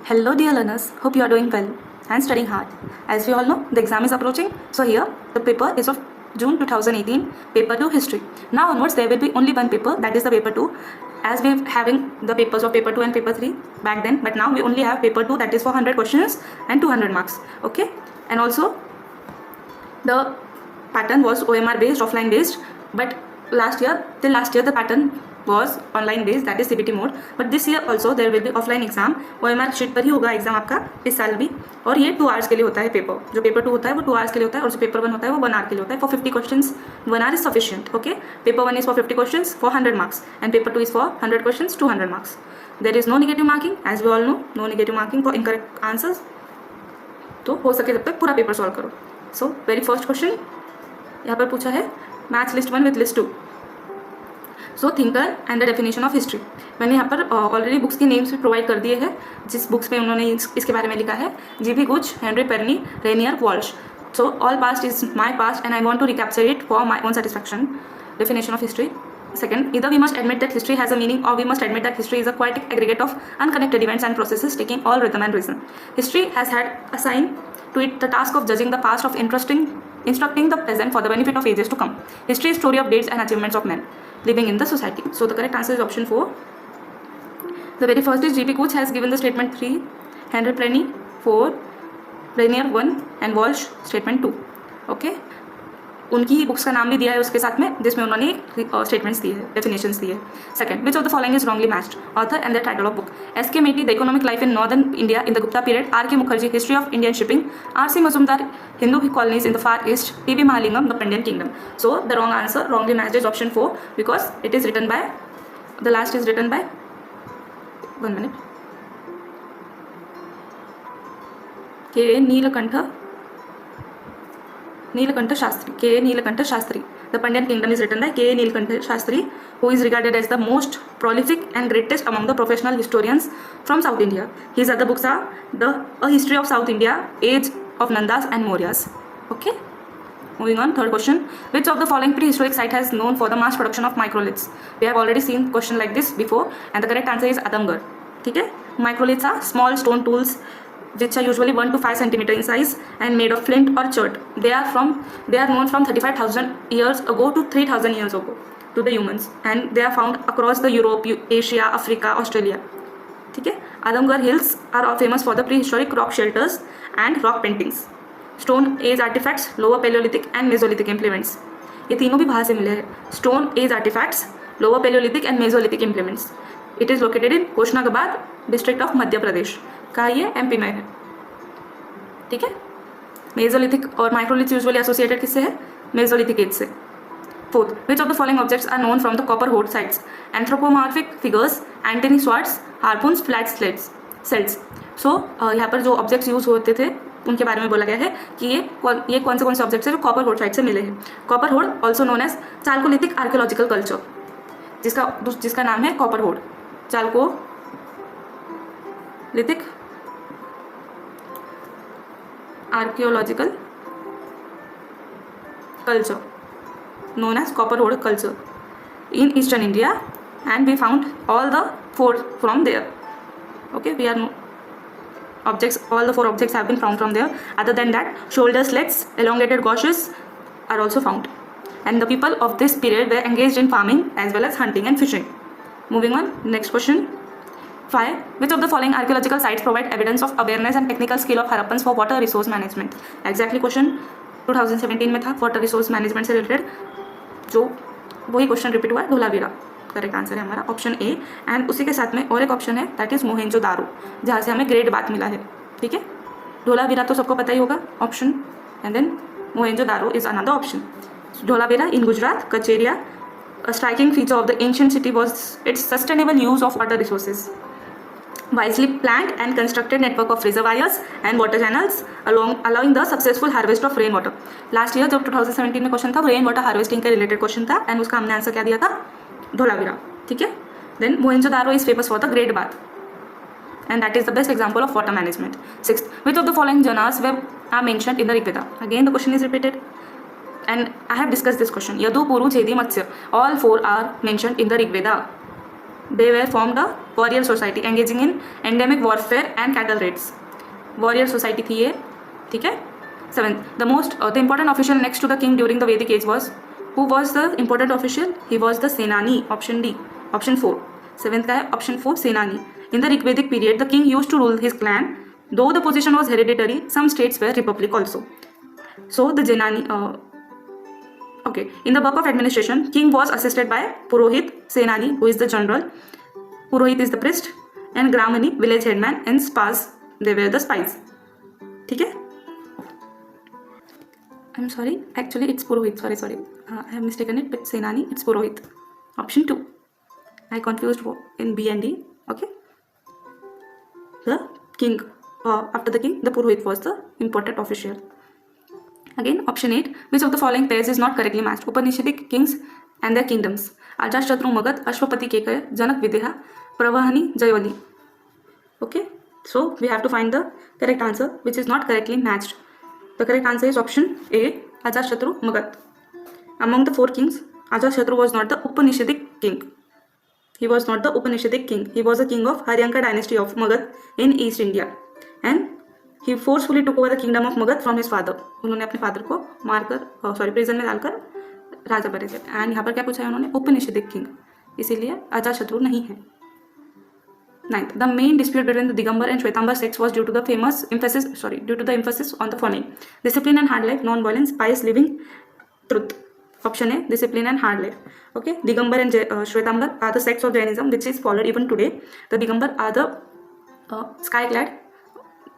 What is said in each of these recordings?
Hello dear learners, hope you are doing well and studying hard. As we all know, the exam is approaching. So here, the paper is of June 2018, paper 2 history. Now onwards, there will be only one paper, that is the paper 2. As we are having the papers of paper 2 and paper 3 back then, but now we only have paper 2, that is for 100 questions and 200 marks. Okay, and also the pattern was OMR based, offline based, but till last year the pattern was online based, that is CBT mode. But this year also there will be offline exam. OMR sheet पर ही होगा exam आपका इस साल भी, और ये 2 hours के लिए होता है पेपर. जो पेपर 2 होता है वो 2 आवर्स के लिए होता है, और जो पेपर 1 होता है वो 1 आवर के लिए होता है. For 50 question 1 hour is sufficient. Okay, paper 1 is for 50 question for 100 marks and paper 2 is for 100 question 200 marks. There is no negative marking, as we all know, no negative marking for incorrect answers. तो हो सके जब तक पूरा paper solve करो. So very first question यहाँ पर पूछा है, match list 1 with list 2. So thinker and the definition of history. मैंने यहाँ पर ऑलरेडी बुक्स के नेम्स भी प्रोवाइड कर दिए हैं, जिस बुक्स में उन्होंने इसके बारे में लिखा है. G.B. Gooch, Henry Pirenne, Renier, Walsh. So all past is my past and I want to recapture it for my own satisfaction. Definition of history. Second, either we must admit that history has a meaning, or we must admit that history is a chaotic aggregate of unconnected events and processes taking all rhythm and reason. History has had assigned to it the task of judging the past, of instructing the present for the benefit of ages to come. History is story of dates and achievements of men living in the society. So the correct answer is option 4. The very first is G.B. Gooch has given the statement 3, Henry Prenny 4, Rainier 1 and Walsh statement 2. Okay. उनकी ही books का नाम भी दिया है उसके साथ में, जिसमें उन्होंने स्टेटमेंट्स दिए हैं, डेफिनेशंस दिए हैं. Second, which of the following is wrongly matched. Author and the title of book. S.K. Maity, the economic life in northern India in the Gupta period. R.K. Mukherjee, history of Indian shipping. R.C. Majumdar, Hindu colonies in the far east. P.V. Mahalingam, the Pandyan kingdom. So the wrong answer, wrongly matched, is option 4 because it is written by, the last is written by, 1 minute, K. Neelakantha Shastri. K. Neelakantha Shastri. The Pandyan kingdom is written by K. Neelakantha Shastri, who is regarded as the most prolific and greatest among the professional historians from South India. His other books are A History of South India, Age of Nandas and Mauryas. Okay. Moving on, third question. Which of the following prehistoric site has known for the mass production of microliths? We have already seen question like this before, and the correct answer is Adamgarh. ठीक है. Microliths are small stone tools which are usually 1 to 5 centimeter in size and made of flint or chert. They are known from 35,000 years ago to 3,000 years ago to the humans, and they are found across the Europe, Asia, Africa, Australia. ठीक है. Adamgarh hills are famous for the prehistoric rock shelters and rock paintings, stone age artifacts, lower Paleolithic and Mesolithic implements. ये तीनों भी बाहर से मिले हैं. Stone age artifacts, lower Paleolithic and Mesolithic implements. It is located in Hoshangabad district of Madhya Pradesh. का ये MP में है. ठीक है. मेजोलिथिक और माइक्रोलिथ यूजुअली एसोसिएटेड किससे है? मेजोलिथिक एज से. Fourth, which of the following objects are known from the copper hoard sites. Anthropomorphic figures, antennae swords, harpoons, flat celts. So यहाँ पर जो ऑब्जेक्ट्स यूज होते थे उनके बारे में बोला गया है कि ये कौन से ऑब्जेक्ट्स है जो कॉपर होर्ड साइट से मिले हैं. Copper hoard also known as chalcolithic archaeological culture, जिसका नाम है copper hoard. Chalcolithic archaeological culture known as copper hoard culture in eastern India, and we found all the 4 from there. Okay, all the 4 objects have been found from there. Other than that, shoulder sleds, elongated gauches are also found, and the people of this period were engaged in farming as well as hunting and fishing. Moving on, next question. 5. Which of the following archaeological sites provide evidence of awareness and technical skill of Harappans for water resource management? Exactly question 2017 में था, water resource management से related, जो वही question repeat हुआ है. Dholavira correct answer है हमारा, option A. And उसी के साथ में और एक ऑप्शन है, दैट इज मोहेंजोदारो, जहाँ से हमें ग्रेट बात मिला है. ठीक है. धोलावीरा तो सबको पता ही होगा option, and then Mohenjodaro is another option. Dholavira in Gujarat, कचेरिया. A striking feature of the ancient city was its sustainable use of water resources. Wisely planned and constructed network of reservoirs and water channels allowing the successful harvest of rainwater. Last year जब 2017 में question था वो rain water harvesting के related question था, and उसका हमने answer क्या दिया था? धोलावीरा. ठीक है. Then Mohenjodaro is famous for the great bath, and that is the best example of water management. 6th, which of the following jhanas are mentioned in the Rig Veda? Again the question is repeated, and I have discussed this question. Yadu, Puru, Chedi, Matsya, all 4 are mentioned in the Rig Veda. They were formed a warrior society engaging in endemic warfare and cattle raids. Warrior society थी ये, ठीक है. 7th, the important official next to the king during the Vedic age was, who was the important official? He was the Senani. Option D. Option 4. 7th का है option 4 Senani. In the Rigvedic period, the king used to rule his clan. Though the position was hereditary, some states were republic also. So the Jenani. Okay. In the work of administration, king was assisted by Purohit, Senani, who is the general. Purohit is the priest, and Gramani, village headman, and Spas, they were the spies. ठीक है. I'm sorry, actually it's Purohit. Sorry. I have mistaken it with Senani. It's Purohit. Option 2. I confused in B and D. Okay. The king. After the king, the Purohit was the important official. Again, option 8. Which of the following pairs is not correctly matched? Upanishadic kings and their kingdoms. Ajashatru Magad, Ashwapati Kekaya, Janak Videha, Pravahani Jayavali. Okay. So we have to find the correct answer, which is not correctly matched. The correct answer is option A, Ajashatru Magad. Among the 4 kings, Ajashatru was not the Upanishadic king. He was not the Upanishadic king. He was a king of Haryanka dynasty of Magad in East India. And he forcefully took over the kingdom of Magad from his father. उन्होंने अपने father को मारकर prison में डालकर राजा बने थे. And यहाँ पर क्या पूछा है उन्होंने? उपनिषदिक किंग. इसीलिए अजातशत्रु नहीं है. 9th, the main dispute between the Digambar and Shwetambar sects was due to the emphasis on the following: discipline and hard life, non-violence, pious living, truth. Option A, discipline and hard life. Okay, Digambar and Shwetambar are the sects of Jainism which is followed even today. The Digambar are the sky-clad,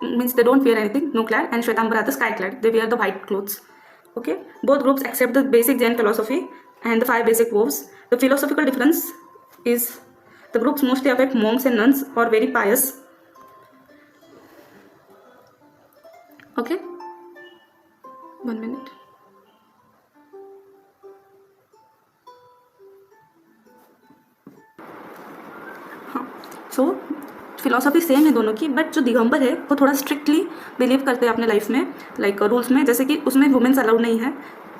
means they don't wear anything, no clad, and Shwetambar are the sky-clad. They wear the white clothes. Okay, both groups accept the basic Jain philosophy and the 5 basic vows. The philosophical difference is the groups mostly affect monks and nuns or very pious. Okay, 1 minute. हाँ, so philosophy same है दोनों की, but जो दिगंबर है वो थोड़ा strictly believe करते हैं अपने लाइफ में, लाइक रूल्स में, जैसे कि उसमें वुमेन्स अलाउड नहीं है,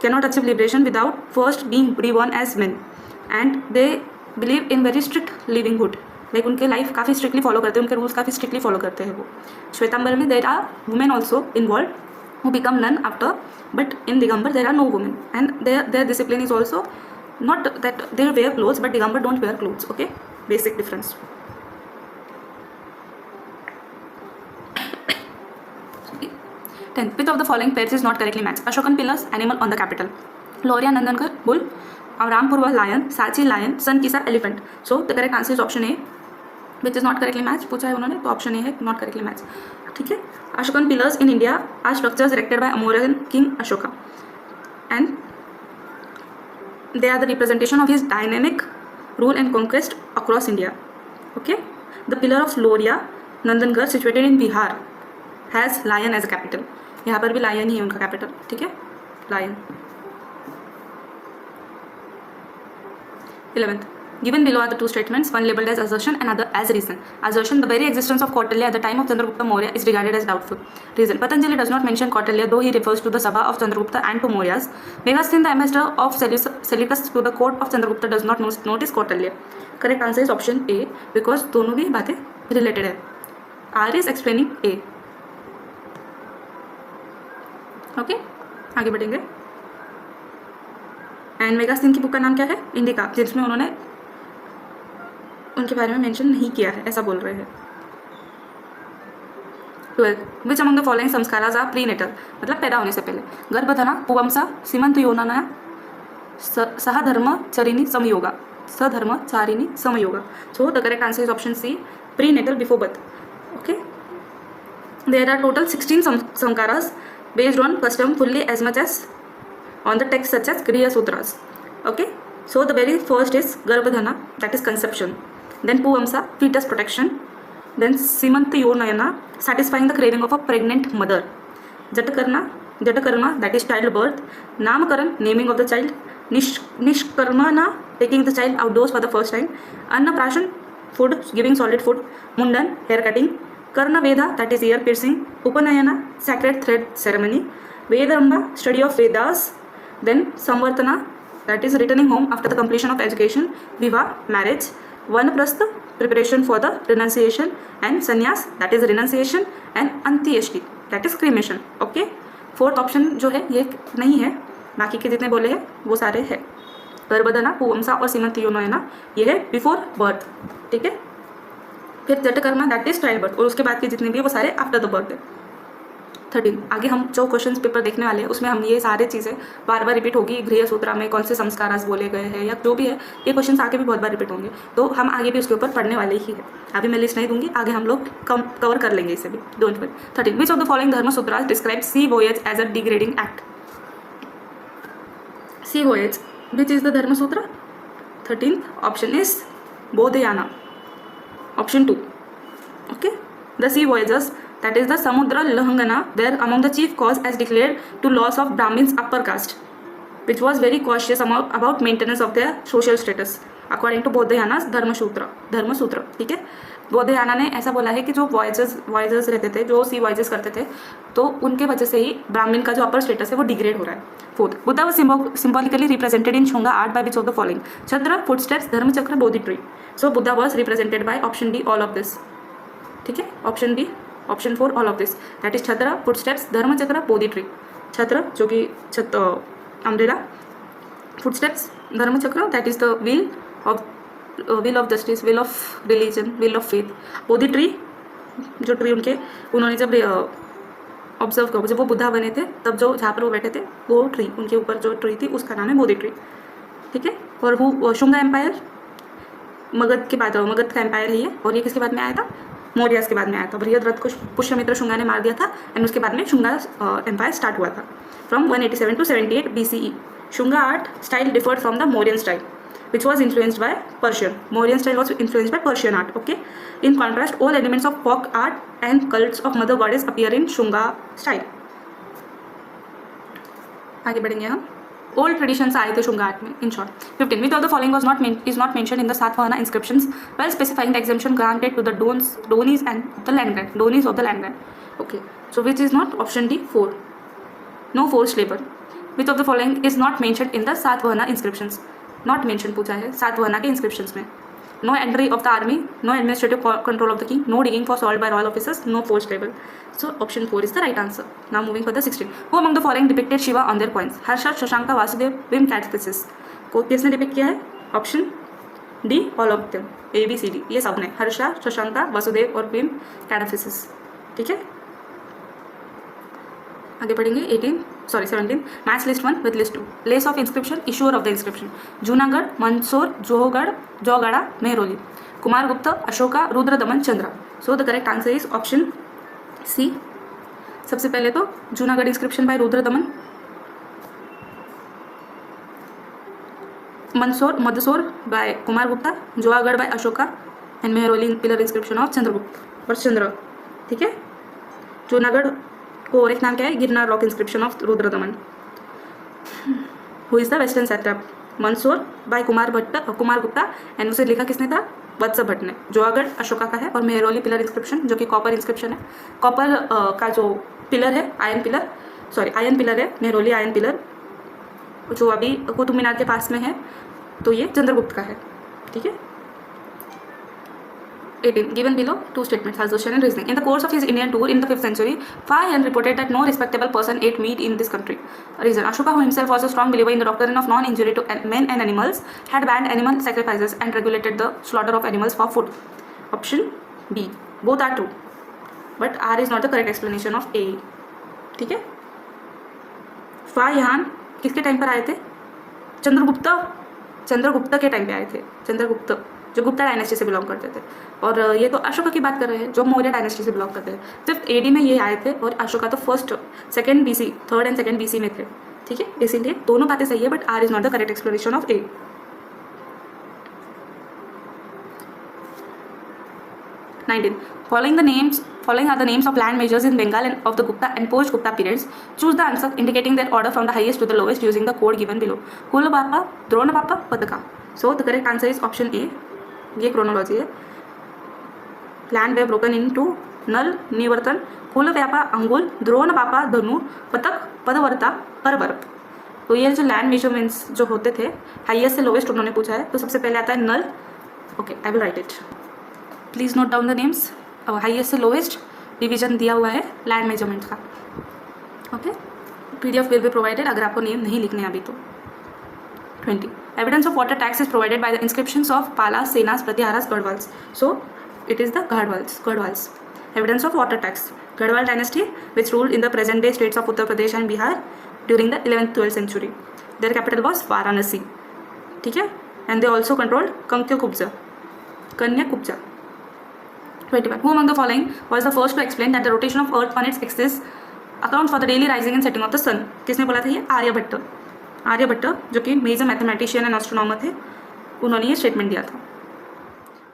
can not achieve liberation without first being reborn as men, and they believe in very strict livelihood. Like उनके लाइफ काफ़ी स्ट्रिक्टली फॉलो करते हैं, उनके रूल्स काफ़ी स्ट्रिक्टली फॉलो करते हैं वो. श्वेतांबर में there are women also involve who become nun after, but in Digambar there are no women, and their discipline is also not that they wear clothes, but Digambar don't wear clothes. Okay, basic difference. 10th, which of the following pairs is not correctly matched? Ashokan pillars, animal on the capital. Lauria Nandankar, bull. Rampurva, lion. Sachi, lion. Sun Kisa, elephant. So the correct answer is option A, which is not correctly matched. पूछा है उन्होंने, तो option A है not correctly matched. ठीक है. Ashokan pillars in India are structures erected by Amoran king Ashoka, and they are the representation of his dynamic rule and conquest across India. Okay. The pillar of Lauria Nandangarh, situated in Bihar, has lion as a capital. यहाँ पर भी lion ही है उनका capital. ठीक है, lion. 11th, given below are the two statements, one labeled as assertion and other as reason. Assertion: the very existence of Kautilya at the time of Chandragupta Maurya is regarded as doubtful. Reason: Patanjali does not mention Kautilya, though he refers to the Sabha of Chandragupta and to Mauryas. Megasthenes, the ambassador of Seleucus to the court of Chandragupta, does not notice Kautilya. Correct answer is option A, because दोनों भी बातें related है. R is explaining A. Okay, आगे बढ़ेंगे. And मेगास्थीन की book का नाम क्या है? इंडिका, जिसमें उन्होंने उनके बारे में मेंशन नहीं किया है, ऐसा बोल रहे हैं. 12, which among the following samskaras are prenatal, मतलब पैदा होने से पहले? Garbhadhana, Pumsavana, Simanta Yojana, Sahadharmacharini Samyoga. Sadharmacharini Samyoga. So the correct answer is option C, prenatal, before birth. Okay, there are total 16 samskaras based on custom fully as much as on the text such as Griya Sutras. Okay, so the very first is Garbhadhana, that is conception. Then Puvamsa, fetus protection. Then Simantayonayana, satisfying the craving of a pregnant mother. Jatakarma, that is childbirth. Namakaran, naming of the child. Nishkarmana, taking the child outdoors for the first time. Annaprashan, food, giving solid food. Mundan, hair cutting. Karna Veda, that is ear piercing. Upanayana, sacred thread ceremony. Vedamba, study of Vedas. Then Samvartana, that is returning home after the completion of education. Viva, marriage. Vanaprastha preparation for the renunciation, and Sannyasa that is renunciation, and Antyeshti that is cremation. Okay, fourth option जो है ये नहीं है, बाकी के जितने बोले हैं वो सारे हैं. गर्भधारणा, पुंसा और सीमंतयोनयना ये है बिफोर बर्थ. ठीक है. फिर जटकर्मा दैट इज चाइल्ड बर्थ, और उसके बाद के जितने भी है वो सारे आफ्टर द बर्थ है. 13. आगे हम जो क्वेश्चन पेपर देखने वाले हैं उसमें हम ये सारे चीज़ें बार बार रिपीट होगी. गृह सूत्रा में कौन से संस्कार बोले गए हैं या जो भी है, ये क्वेश्चन आगे भी बहुत बार रिपीट होंगे, तो हम आगे भी उसके ऊपर पढ़ने वाले ही है. अभी मैं लिस्ट नहीं दूंगी, आगे हम लोग कवर कर लेंगे इसे भी, don't worry. 13. Which of the following Dharma Sutras describe sea voyage as a degrading act. Sea voyage, which is the Dharma Sutra? 13th option is Baudhayana, option 2. Okay, the sea voyagers, that is the Samudra Lahangana, were among the chief cause as declared to loss of Brahmins upper caste, which was very cautious about maintenance of their social status, according to Bodhayana's धर्म सूत्र. ठीक है, बोधयाना ने ऐसा बोला है कि जो वॉयजर्स रहते थे, जो सी वॉयजर्स करते थे, तो उनके वजह से ही ब्राह्मण का जो अपर स्टेटस है वो डिग्रेड हो रहा है. 4th, Buddha was symbolically represented in Shunga art by which of the following? Chhatra, footsteps, Dharmachakra, Bodhi tree. So Buddha was represented by option D, all of this. ठीक है, option D, option 4 all of this, that is Chhatra, footsteps, Dharmachakra, Bodhi tree. Chhatra जो कि umbrella, footsteps, Dharmachakra that is the wheel of justice, wheel of religion, wheel of faith. Bodhi tree जो tree उन्होंने जब observe करो, जब वो बुद्धा बने थे तब जो जहाँ पर वो बैठे थे वो ट्री, उनके ऊपर जो ट्री थी उसका नाम है बोधि ट्री. ठीक है. और वो शुंगा एम्पायर, मगध के बाद, मगध का एम्पायर है ये, और ये किसके बाद में आया था? मौर्यास के बाद में आया था. बृहद्रथ को पुष्यमित्र शुंगा ने मार दिया था, एंड उसके बाद में शुंगा एम्पायर स्टार्ट हुआ था from 187 to 78 BCE. Shunga art style deferred from the Mauryan style which was influenced by Persian. Mauryan style was influenced by Persian art. Okay. In contrast, all elements of folk art and cults of mother goddess appear in Shunga style. आगे बढ़ेंगे हम. Old traditions आए थे Shunga art में. In short. 15. Which of the following is not mentioned in the Satvahana inscriptions while specifying the exemption granted to the Donis and the land grant. Donis of the land grant. Okay. So which is not? Option D, 4. No forced labor. Which of the following is not mentioned in the Satvahana inscriptions? Not mention पूछा है सातवाहना के inscriptions में. No entry of the army, no administrative control of the king, no digging for salt by royal officers, no force level. So option 4 is the right answer. Now moving for the 16. Who among the following depicted Shiva on their coins? Harsha, Shashanka, Vasudeva, Vima, Kadphises. को किसने depict किया है? Option D, all of them. ABCD ये सब ने, हर्षा, शशांका, वासुदेव और Vim, कैटफिसिस. ठीक है. आगे पढ़ेंगे. 17. Match list 1 with list 2. Place of inscription, issuer of the inscription. Junagadh, Mandsaur, Jaugada, Mehrauli. Kumaragupta, Ashoka, Rudradaman, Chandra. So the correct answer is option C. सबसे पहले तो Junagadh inscription by Rudradaman, Mandsaur by Kumaragupta, Jaugada by Ashoka, and Mehrauli pillar inscription of Chandragupta और चंद्र. ठीक है. जूनागढ़ को और एक नाम क्या है? Girnar rock inscription of Rudradaman. Who is the western satrap? Mandsaur by Kumaragupta, and उसे लिखा किसने था? वत्स भट्ट ने. जोआगढ़ अशोका का है, और मेहरौली पिलर इंस्क्रिप्शन जो कि कॉपर इंस्क्रिप्शन है. कॉपर का जो पिलर है, आयन पिलर है, मेहरौली आयन पिलर जो अभी कुतुब मीनार के पास में है, तो ये चंद्रगुप्त का है. ठीक है. 18. Given below 2 statements, assertion and reasoning. In the course of his Indian tour in the 5th century, Fa Hien reported that no respectable person ate meat in this country. Reason: Ashoka, who himself was a strong believer in the doctrine of non-injury to men and animals, had banned animal sacrifices and regulated the slaughter of animals for food. Option B. Both are true, but R is not the correct explanation of A. ठीक है. Fa Hien किसके time पर आए थे? चंद्रगुप्त के time पे आए थे. चंद्रगुप्त जो गुप्ता डायनेस्टी से बिलोंग करते थे, और ये तो अशोका की बात कर रहे हैं जो मौर्य डायनेस्टी से बिलोंग करते हैं. 5th AD में ये आए थे, और अशोका तो 2nd BC, 3rd and 2nd BC में थे. ठीक है. इसीलिए दोनों बातें सही है, but R is not the correct explanation of A. 19. Following are the names of land measures in Bengal and of the Gupta and post-Gupta periods. Choose the answer indicating their order from the highest to the lowest using the code given below. Kulabapa, Dronapapa, Padaka. So the correct answer is option A. ये chronology है. Land वे broken into नल, निवर्तन, कुलव्यापा, अंगुल, द्रोणपापा, धनु, पतक, पदवर्ता, परवर्प. तो ये जो land measurements जो होते थे, हाईएस्ट से लोवेस्ट उन्होंने पूछा है. तो सबसे पहले आता है नल, okay, I will write it. Please note down the names. Highest से लोएस्ट डिवीजन दिया हुआ है लैंड मेजरमेंट का. Okay, PDF will be provided अगर आपको नेम नहीं लिखने अभी तो. 20. Evidence of water tax is provided by the inscriptions of Palas, Senas, Pratiharas, Gadwals. So it is the Gadwals. Evidence of water tax. Gadwal dynasty, which ruled in the present day states of Uttar Pradesh and Bihar during the 11th-12th century. Their capital was Varanasi. ठीक है? And they also controlled Kanyakubja. 21. Who among the following was the first to explain that the rotation of Earth on its axis accounts for the daily rising and setting of the sun? किसने बोला था ये? आर्यभट्ट जो कि major mathematician and astronomer थे, उन्होंने ये statement दिया था.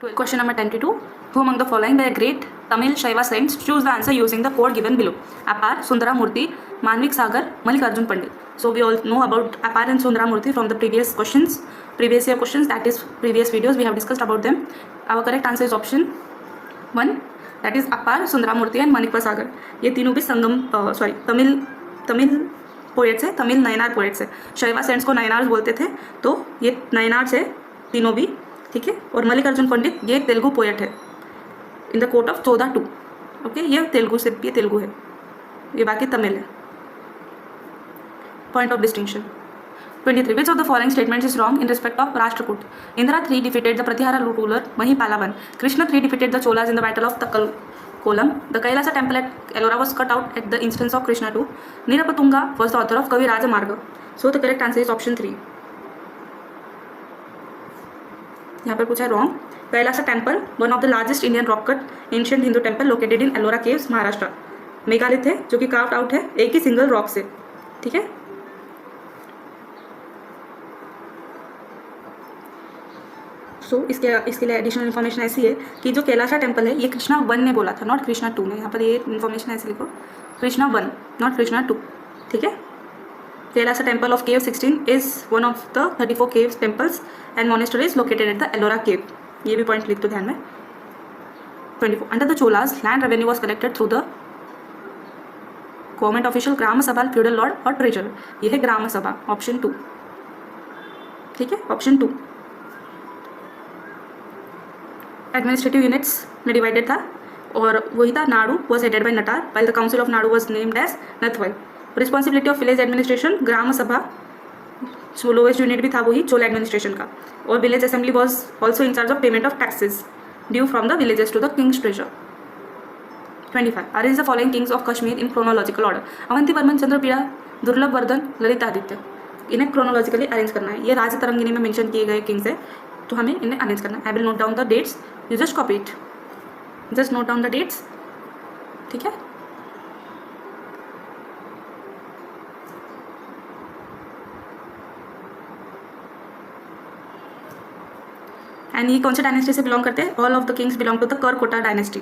Question number 22. Who among the following were great Tamil Shaiva saints? Choose the answer using the code given below. Apar, Sundaramurthy, Manvik Sagar, Mallikarjun Pandit. So we all know about Apar and Sundaramurthy from the previous year questions, that is previous videos we have discussed about them. Our correct answer is option 1, that is Apar, Sundaramurthy and Manikwa Sagar. ये तीनों भी Tamil poets है, Tamil Nayanar poets है. शैवा cents को नयनार्स बोलते थे, तो ये नयनार्स है तीनों भी. ठीक है. और मल्लिकार्जुन पंडित ये तेलुगु पोएट है in the court of 14-2. Okay, ये तेलुगु है, ये बाकी तमिल है. Point of distinction. 23. Which of the following statements is wrong in respect of Rashtrakoot? Indra III defeated the Pratihara ruler Mahipala I. Krishna III defeated the Cholas in the battle of Takkakolam. The Kailasa temple at Ellora was cut out at the instance of Krishna II. Nirapatunga was the author of Kaviraja Marga. So the correct answer is option 3. यहाँ पर पूछा है wrong. Kailasa temple, one of the largest Indian rock cut ancient Hindu temple located in Ellora caves, Maharashtra. Megalith है जो कि carved out है एक ही single rock से. ठीक है. सो इसके लिए एडिशनल इन्फॉर्मेशन ऐसी है कि जो कैलासा टेम्पल है ये कृष्णा 1 ने बोला था, नॉट कृष्णा 2 ने. यहाँ पर ये इन्फॉर्मेशन ऐसे लिखो, कृष्णा 1 नॉट कृष्णा 2. ठीक है. Kailasa temple of cave 16 is one of the 34 cave temples and monastery is located at the Ellora cave. ये भी पॉइंट लिख दो ध्यान में. 24. Under the Cholas land revenue was collected through the government official Gram Sabha, feudal Lord और ट्रेजर. ये है ग्राम सभा, ऑप्शन 2. ठीक है, ऑप्शन 2. एडमिनिस्ट्रेटिव यूनिट्स में डिवाइडेड था और वही था Nadu was headed by Nattar while the council of Nadu was named as Nattavai. Responsibility of village administration Gram Sabha, lowest unit भी था वही चोला एडमिनिस्ट्रेशन का. और village assembly was also in charge of payment of taxes due from the villages to the kings treasure. 25. Arrange the following kings of Kashmir in chronological order. Avanti Varman, Chandrapida, Durlabha Vardhan, Lalitaditya. इन्हें chronologically arrange करना है. ये राजतरंगिनी में मेंशन किए गए किंग्स है, तो हमें इन्हें अरेंज करना है. I will note down the dates, you just copy it, just note down the dates. ठीक है. एंड ये कौन से डायनेस्टी से बिलोंग करते हैं? All of the kings belong to the Karkota dynasty.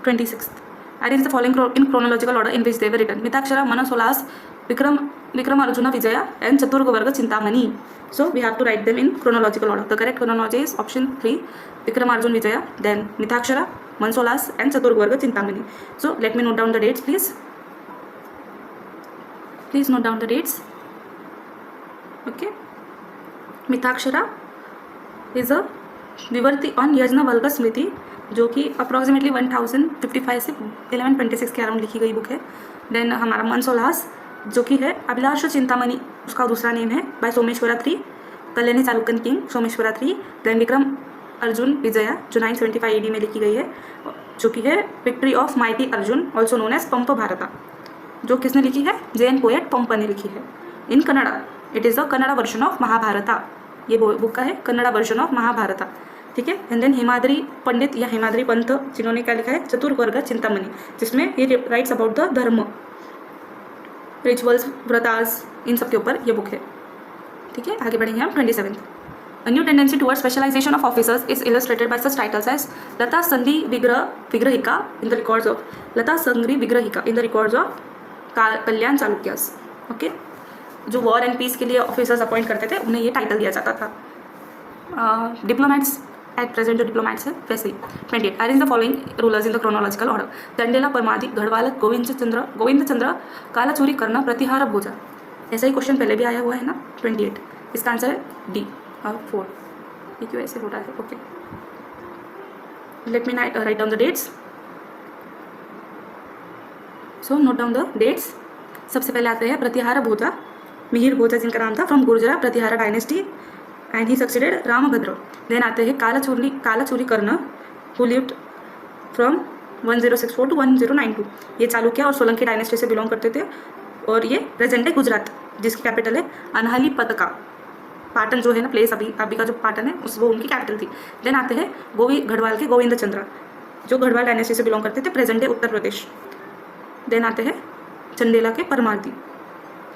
26. Arrange the following in chronological order in which they were written. Mitakshara, Manasollasa, Vikram Arjuna Vijaya and Chaturga Chintamani. So we have to write them in chronological order. The correct chronology is option 3, Vikram Arjuna Vijaya, then Mitakshara, Mansolas and Chaturga Chintamani. So let me note down the dates, please. Please note down the dates. Okay. Mitakshara is a विवर्ती on Yajnavalkya Smriti, जो कि approximately 1055 से 1126 के around लिखी गई book है. Then हमारा मनसोलास जो कि है अभिलाष चिंतामणि, उसका दूसरा नेम है, by Someshvara 3, Kalyani Chalukyan king Someshvara 3. Then Vikramarjuna Vijaya जो 975 AD में लिखी गई है, जो कि है victory of mighty Arjun, also known as Pampa Bharata, जो किसने लिखी है? जैन पोएट पंप ने लिखी है. In Kannada, it is the Kannada version of Mahabharata. ये बुक का है कन्नड़ा वर्जन ऑफ महाभारता. ठीक है. एंड देन हिमाद्री पंडित या हिमाद्री पंथ, जिन्होंने क्या लिखा है? चतुर्वर्ग चिंतामणि, जिसमें ये राइट्स अबाउट द धर्म, रिचुअल्स, व्रतास, इन सब के ऊपर ये बुक है. ठीक है. आगे बढ़ेंगे हम. 27. A new tendency towards specialization of officers is illustrated by such titles as Lata Sangri Vigrahika in the records of Lata Sangri Vigrahika in the records of Kalyan Chalukyas. Okay. जो वॉर एंड पीस के लिए officers appoint करते थे उन्हें ये title दिया जाता था. डिप्लोमैट्स एट प्रेजेंट जो डिप्लोमैट्स है वैसे ही. 28. Arrange the following rulers in the chronological order. Chandela, Paramardi, Gahadavala, Govind Chandra, Kalachuri, Karna, Pratihara, Bhoja. ऐसा ही क्वेश्चन पहले भी आया हुआ है ना. 28. इसका आंसर है डी. और 4, ये क्यों ऐसे हो रहा है? Okay, let me write down the dates. So note down the dates. सबसे पहले आते हैं प्रतिहार भोजा, मिहिर भोजा जिनका नाम था, from Gurjara Pratihara dynasty, and he succeeded Ramabhadra. Then आते हैं Kalachuri Karna, who lived from 1064 to 1092. ये चालुक्य और सोलंकी डायनेस्टी से बिलोंग करते थे, और ये प्रेजेंट है गुजरात, जिसकी कैपिटल है अनहाली पतका. पाटन जो है ना प्लेस, अभी का जो पाटन है वो उनकी कैपिटल थी. देन आते हैं गढ़वाल के गोविंद चंद्र, जो गढ़वाल डायनेस्टी से बिलोंग करते थे, प्रेजेंट है उत्तर प्रदेश. देन आते हैं चंदेला के परमार्दी.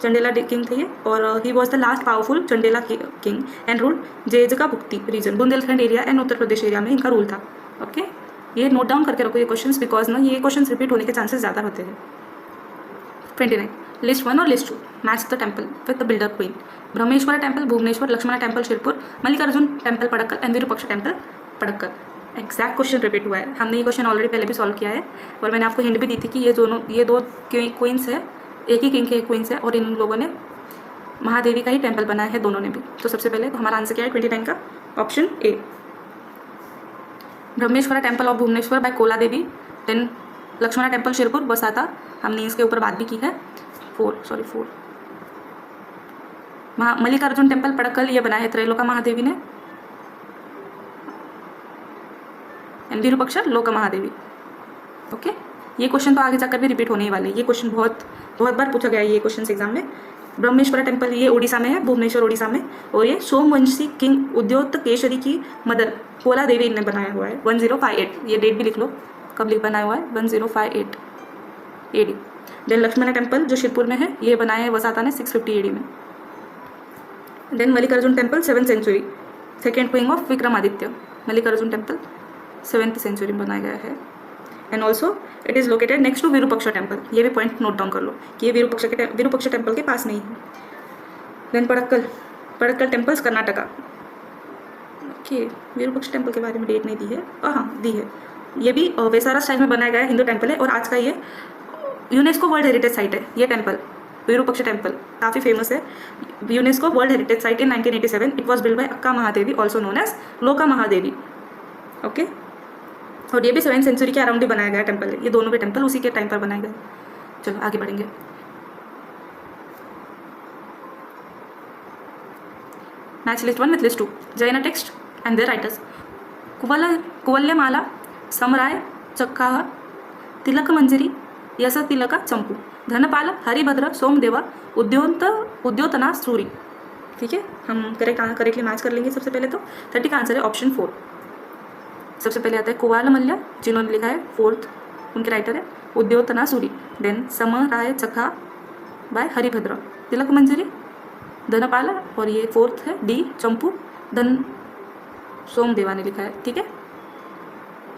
चंदेला किंग थे ये, और he was the last powerful Chandela king and rule Jejaka Bhukti region, Bundelkhand area and Uttar Pradesh area में इनका रूल था. ओके, ये नोट डाउन करके रखो ये क्वेश्चंस, बिकॉज ना ये क्वेश्चंस रिपीट होने के चांसेस ज़्यादा होते हैं. 29. लिस्ट 1 और list 2. Match the temple with the builder queen. Brahmeswara temple Bhubaneswar, Lakshmana temple Sirpur, Mallikarjuna temple Pattadakal and Virupaksha temple Pattadakal. Exact question repeat हुआ है. हमने ये क्वेश्चन ऑलरेडी पहले भी सॉल्व किया है, और मैंने आपको हिंट भी दी थी कि ये दो क्वींस है, एक ही किंग के क्वींस है, और इन लोगों ने महादेवी का ही टेम्पल बनाया है दोनों ने भी. तो सबसे पहले तो हमारा आंसर क्या है 29 का? Option A, Brahmeswara temple of Bhubaneswar by Kola Devi. Then Lakshmana temple Sirpur Vasata, हमने इसके ऊपर बात भी की है. 4 मल्लिकार्जुन टेम्पल पड़क्कल, ये बनाया है त्रैलोका महादेवी ने, एंड विरूपाक्ष लोका महादेवी. ओके, ये क्वेश्चन तो आगे जाकर भी रिपीट होने ही वाले. ये क्वेश्चन बहुत बार पूछा गया है ये क्वेश्चन एग्जाम में. ब्रह्मेश्वरा टेम्पल ये उड़ीसा में है, भुवनेश्वर उड़ीसा में, और ये सोमवंशी किंग उद्योत केशरी की मदर कोला देवी ने बनाया हुआ है 1058. ये डेट भी लिख लो कब बनाया हुआ है, 1058 AD. देन लक्ष्मणा टेम्पल जो शिरपुर में है, ये बनाया है वसाता ने 650 AD में. Then Mallikarjuna temple 7th century, second queen of Vikramaditya. Mallikarjuna temple 7th century में बनाया गया है, and also it is located next to Virupaksha temple. ये भी पॉइंट नोट डाउन कर लो कि ये विरूपाक्ष टेम्पल के पास नहीं है. Then Pattadakal temples Karnataka. Okay, Virupaksha temple के बारे में डेट नहीं दी है, हाँ दी है. ये भी वेसारा स्टाइल में बनाया गया हिंदू टेम्पल है, और आज का ये यूनेस्को वर्ल्ड हेरिटेज साइट है. ये टेम्पल विरूपाक्ष टेम्पल काफ़ी फेमस है, UNESCO world heritage site in 1987. It was build by अक्का महादेवी, ऑल्सो नोन एज लोका महादेवी. ओके, और ये भी 7th सेंचुरी के अराउंड ही बनाया गया टेम्पल है. ये दोनों भी टेम्पल उसी के टाइम पर बनाए गए. चलो आगे बढ़ेंगे. Match list 1 with list 2. Jain texts and their writers. Kuvalayamala, Samaraichchakaha, Tilaka Manjari, Yasha Tilaka Champu, Dhanapala, Haribhadra, Somadeva, Uddyotana Suri. ठीक है, हम करेक्टली मैच कर लेंगे. सबसे पहले तो 30 का आंसर है ऑप्शन 4. सबसे पहले आता है कुवाल मल्ल्या, जिन्होंने लिखा है 4th, उनके राइटर है उद्योतना सूरी. देन समराय चक्का बाय हरिभद्र, तिलक मंजरी धनपाल, और ये 4th है डी चंपू, धन सोमदेवा ने लिखा है. ठीक है,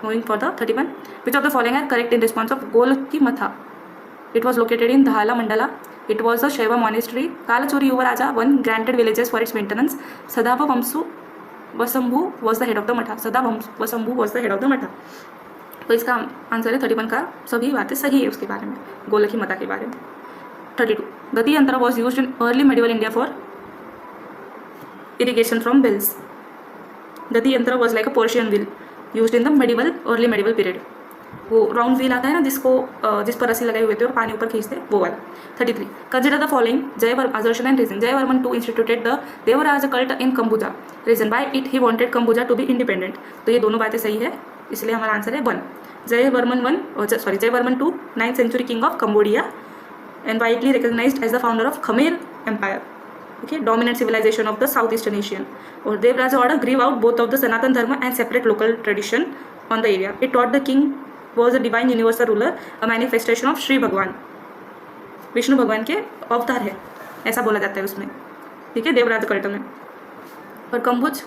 moving for the 31. Which of the following are correct in response of Golaki Matha. It was located in धाला Mandla. It was a Shaiva monastery. Kalachuri Yuvaraja 1 granted villages for its maintenance. सदाव वंशु वसंभू was the head of the matha. सदा वसंभू was the head of the matha. तो इसका answer है 31 का. सभी बातें सही है उसके बारे में, गोलकी मता के बारे में. 32. Gati yantra was used in early medieval India for irrigation from wells. Gati yantra was like a Persian wheel used in the early medieval period. वो राउंड व्हील आता है ना जिस पर रस्सी लगाई हुए थे और पानी ऊपर खींचते, वो वाला. 33. Consider the following assertion and reason. Jayavarman II instituted the Devraj cult in Kambuja. Reason why he wanted Kambuja to be independent. तो ये दोनों बातें सही है, इसलिए हमारा आंसर है 1. Jayavarman II 9th century king of Cambodia and widely recognized as the founder of Khmer Empire. Okay, dominant civilization of the Southeastern Asian. और Devraj order grieve out both of the Sanatan Dharma and separate local tradition on the area. It taught the king was a divine universal ruler, a manifestation of Shri भगवान. विष्णु भगवान के अवतार है, ऐसा बोला जाता है उसमें. ठीक है, देवराज कल्ट में. और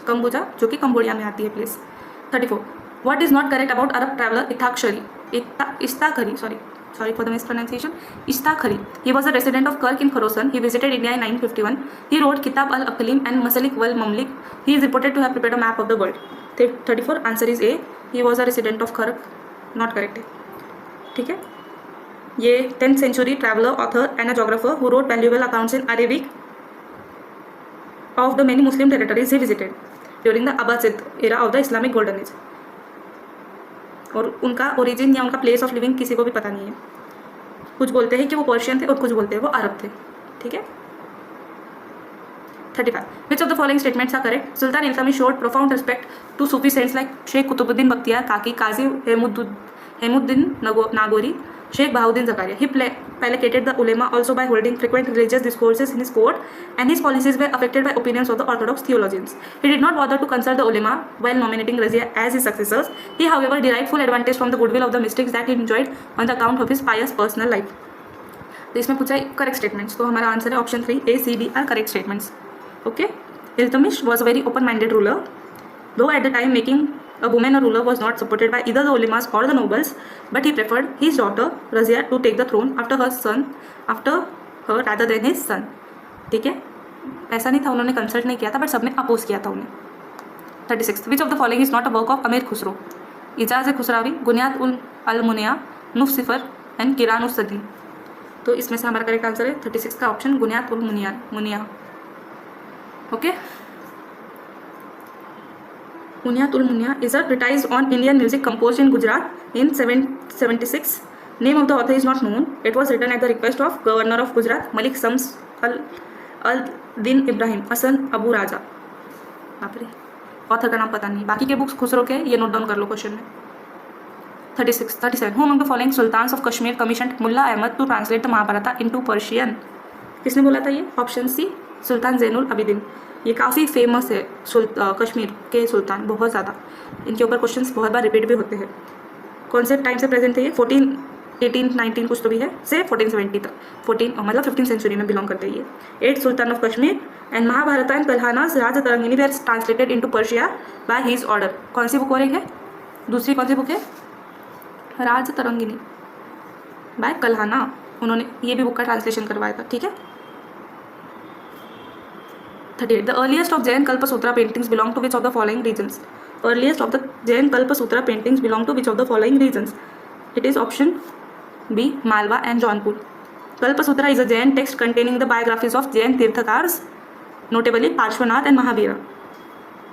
कंबुजा जो कि कंबोडिया में आती है place. 34. What is not correct about Arab traveller Istakhri. Sorry for the mispronunciation. Istakhari. He was a resident of Kirk in Khorasan. He visited India in 951. He wrote Kitab al-Aqlim and Masalik wal Mamlik. He is reported to have prepared a map of the world. 34. Answer is A. He was a resident of Kirk. Not correct है. ठीक है, ये 10th century traveler, author and a geographer who wrote valuable accounts in Arabic of the many Muslim territories he visited during the Abbasid era of the Islamic Golden Age. और उनका origin या उनका place of living किसी को भी पता नहीं है. कुछ बोलते हैं कि वो पर्शियन थे और कुछ बोलते हैं वो अरब थे. ठीक है. 35. Which of the following statements are correct? Sultan Iltutmish showed profound respect to Sufi saints like Sheikh Qutbuddin Bakhtiyar Kaki, Qazi Hemuddin Nagori, Sheikh Bahauddin Zakaria. He placated the ulema also by holding frequent religious discourses in his court, and his policies were affected by opinions of the orthodox theologians. He did not bother to consult the ulema while nominating Razia as his successors. He, however, derived full advantage from the goodwill of the mystics that he enjoyed on the account of his pious personal life. तो इसमें पूछा है correct statements. तो हमारा answer है option 3 A, C, D are correct statements. Okay, Iltutmish was a very open-minded ruler. Though at the time making a woman a ruler was not supported by either the ulemas or the nobles, but he preferred his daughter Razia to take the throne after her rather than his son. ठीक है, ऐसा नहीं था उन्होंने consult नहीं किया था, but सबने अपोज किया था उन्हें. 36. Which of the following is not a work of Amir Khusro? Ijaz Khusravi, Ghunyat ul Munya, Nuh Sipihr and Qiran us सदी. तो इसमें से हमारा करेक्ट आंसर है 36 का option गुनियात ul Muniya. Okay, Bunyat ul Munya is a treatise on Indian music composed in Gujarat in 776. Name of the author is not known. It was written at the request of Governor of Gujarat Malik Shams al-Din Ibrahim Hasan Abu Raja. Author का नाम पता नहीं. बाकी के books Khusro के ये note down कर लो question में. 36. 37. Who among the following sultans of Kashmir commissioned Mullah Ahmad to translate the Mahabharata into Persian? किसने बोला था ये? ऑप्शन सी सुल्तान ज़ैनुल अबिदीन. ये काफ़ी फेमस है कश्मीर के सुल्तान, बहुत ज़्यादा. इनके ऊपर क्वेश्चंस बहुत बार रिपीट भी होते हैं. कौन से टाइम से प्रेजेंट है ये? 14, 19 कुछ तो भी है से 1470 तक. 14 मतलब 15th सेंचुरी में बिलोंग करते हैं ये. 8 sultan of Kashmir and Mahabharat and Kalhana's Raj Tarangini were translated into Persia by his order. कौन सी बुक हो रही है? दूसरी कौन सी बुक है? राज तरंगिनी बाय कल्हाना. उन्होंने ये भी बुक का ट्रांसलेशन करवाया था. ठीक है. 38. The earliest of Jain Kalpasutra paintings belong to which of the following regions? Earliest of the Jain Kalpasutra paintings belong to which of the following regions? It is option B, Malwa and Jaunpur. Kalpasutra is a Jain text containing the biographies of Jain Tirthakars, notably Parshvanath and Mahavira.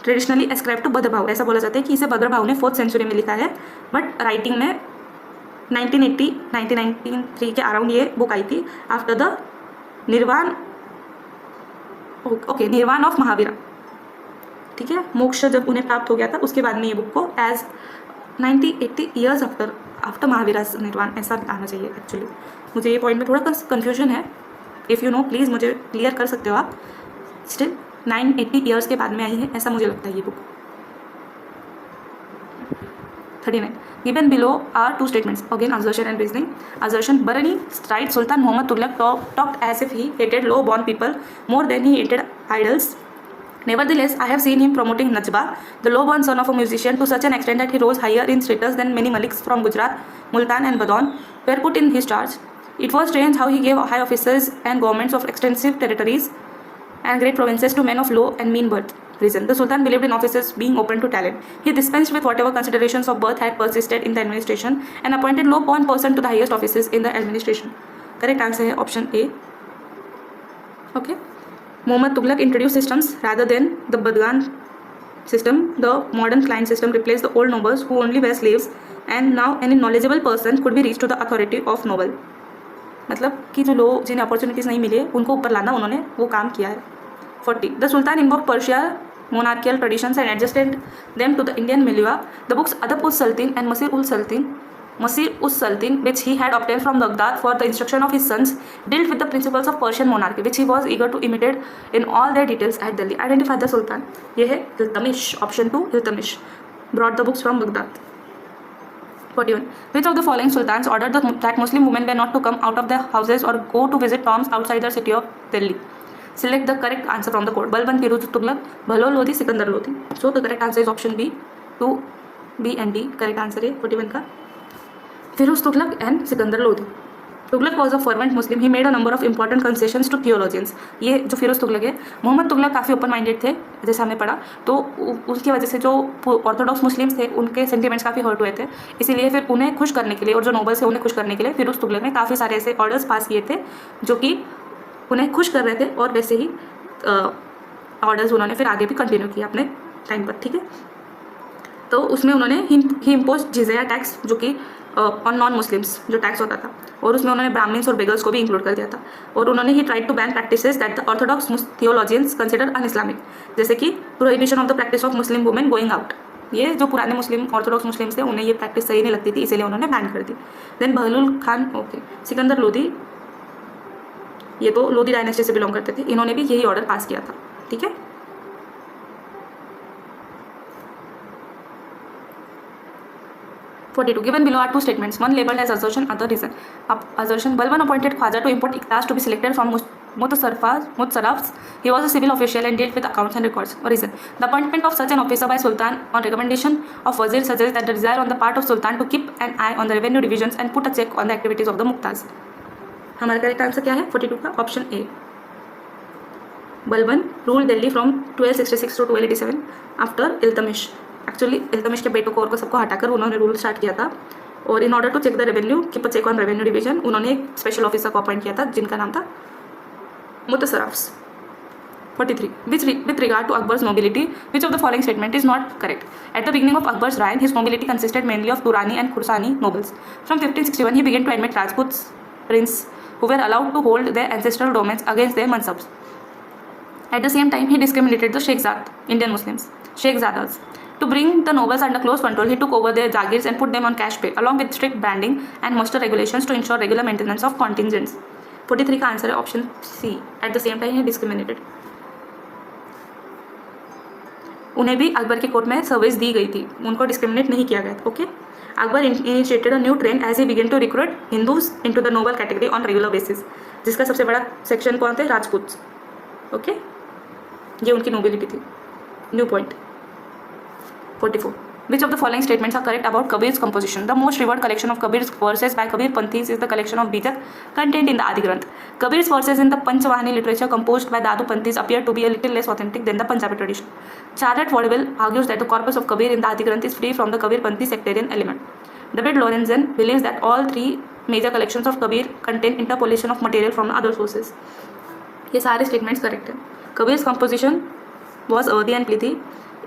Traditionally ascribed to Bhadrabhav. ऐसा बोला जाता है कि इसे भद्रभाव ने 4th century में लिखा है, बट राइटिंग में 1993 के अराउंड ये बुक आई थी आफ्टर द निर्वाण ऑफ महावीरा. ठीक है, मोक्ष जब उन्हें प्राप्त हो गया था उसके बाद में ये बुक को एज 90-80 ईयर्स आफ्टर महावीरा निर्वाण ऐसा आना चाहिए. एक्चुअली मुझे ये पॉइंट में थोड़ा कन्फ्यूजन है. इफ़ यू नो प्लीज़ मुझे क्लियर कर सकते हो आप. स्टिल 980 ईयर्स के बाद में आई है ऐसा मुझे लगता है ये book. 39. Given below are two statements. Again, assertion and reasoning. Assertion: Barani writes Sultan Muhammad Tughlaq talked as if he hated low-born people more than he hated idols. Nevertheless, I have seen him promoting Najba, the low-born son of a musician, to such an extent that he rose higher in status than many maliks from Gujarat, Multan and Badon were put in his charge. It was strange how he gave high officers and governments of extensive territories and great provinces to men of low and mean birth. Reason: the Sultan believed in officers being open to talent. He dispensed with whatever considerations of birth had persisted in the administration and appointed low-born person to the highest offices in the administration. Correct answer है option A. Okay. Muhammad Tughlaq introduced systems rather than the Badgan system. The modern client system replaced the old nobles who only were slaves, and now any knowledgeable person could be reached to the authority of noble. मतलब कि जो लोग जिन्हें opportunities नहीं मिले उनको ऊपर लाना उन्होंने वो काम किया है. 40. The Sultan invoked Persia monarchical traditions and adjusted them to the Indian milieu. The books Adab Sultan and Masir Sultan, which he had obtained from Baghdad for the instruction of his sons, dealt with the principles of Persian monarchy, which he was eager to imitate in all their details at Delhi. Identify the Sultan. ये है Iltutmish. Option 2 Iltutmish brought the books from Baghdad. 41. Which of the following sultans ordered that Muslim women were not to come out of their houses or go to visit tombs outside the city of Delhi? Select the correct answer from the code. Balban, Firuz Tughlaq, Bahlol Lodi, Sikandar Lodi. So the correct answer is option B. 2, B and D. Correct answer है 41 का. Firuz Tughlaq and Sikandar Lodi. Tughlaq was a fervent Muslim. He made a number of important concessions to theologians. ये जो फिरोज तुगलक है, मोहम्मद तुगलक काफ़ी open minded थे जैसे हमने पढ़ा, तो उसकी वजह से जो ऑर्थोडॉक्स मुस्लिम्स थे उनके सेंटिमेंट्स काफ़ी हर्ट हुए थे. इसीलिए फिर उन्हें खुश करने के लिए और जो नोबल्स थे उन्हें खुश करने के लिए फिरोज तुगलक ने काफ़ी सारे ऐसे ऑर्डर्स पास किए थे जो कि उन्हें खुश कर रहे थे और वैसे ही ऑर्डर्स उन्होंने फिर आगे भी कंटिन्यू किया अपने टाइम पर, ठीक है। तो उसमें उन्होंने ही इम्पोज जिज़िया टैक्स, जो कि ऑन नॉन मुस्लिम्स जो टैक्स होता था, और उसमें उन्होंने ब्राह्मण्स और बेगर्स को भी इंक्लूड कर दिया था। और उन्होंने he tried to ban practices that the orthodox theologians consider un Islamic, जैसे कि prohibition of the practice of Muslim women going out. ये जो पुराने मुस्लिम ऑर्थोडॉक्स मुस्लिम्स थे उन्हें ये प्रैक्टिस सही नहीं लगती थी, इसीलिए उन्होंने बैन कर दी। देन बहलुल खान, ओके, सिकंदर लोधी, ये तो लोधी डायनेस्टी से बिलोंग करते थे, इन्होंने भी यही ऑर्डर पास किया था, ठीक है। Given below are two statements, one labeled as assertion, other reason. Assertion: Balban appointed Khwaja to import ikhlas to be selected from Mutsarrafs. He was a civil official and dealt with accounts and records. Reason: the appointment of such an officer by Sultan on recommendation of Wazir suggests that the desire on the part of Sultan to keep an eye on the revenue divisions and put a check on the activities of the Muqtas. हमारा correct answer क्या है 42 का? Option A. Balban rule Delhi from 1266 to 1287 after Iltutmish. Actually Iltutmish के बेटों को और को सबको हटाकर उन्होंने रूल स्टार्ट किया था, और in order to check the revenue, keep a check on revenue division, उन्होंने एक स्पेशल ऑफिसर को अपॉइंट किया था जिनका नाम था मुतसराफ्स। 43. With regard to Akbar's nobility, which of the following statement is not correct? At the beginning of Akbar's reign, his nobility consisted mainly of Durrani and Khurasani nobles. From 1561, he began to admit Rajputs prince who were allowed to hold their ancestral domains against their mansabs. At the same time, he discriminated the Indian Muslims, Sheikzadas. To bring the nobles under close control, he took over their jagirs and put them on cash pay, along with strict branding and muster regulations to ensure regular maintenance of contingents. 43 का answer है option C. At the same time he discriminated. उन्हें भी अकबर के court में service दी गई थी, उनको discriminate नहीं किया गया था, okay. Akbar initiated a new trend as he began to recruit Hindus into the noble category on regular basis, जिसका सबसे बड़ा सेक्शन कौन थे? राजपूत, ओके। ये उनकी नोबिलिटी थी। New point 44. Which of the following statements are correct about Kabir's composition? The most revered collection of Kabir's verses by Kabir Panthis is the collection of Bijak contained in the Adi Granth. Kabir's verses in the Panchvahani literature composed by Dadu Panthis appear to be a little less authentic than the Punjabi tradition. Charlotte Wardwell argues that the corpus of Kabir in the Adi Granth is free from the Kabir Panthi sectarian element. David Lorenzen believes that all three major collections of Kabir contain interpolation of material from other sources. ये सारे statements correct हैं. Kabir's composition was earthy and pithy,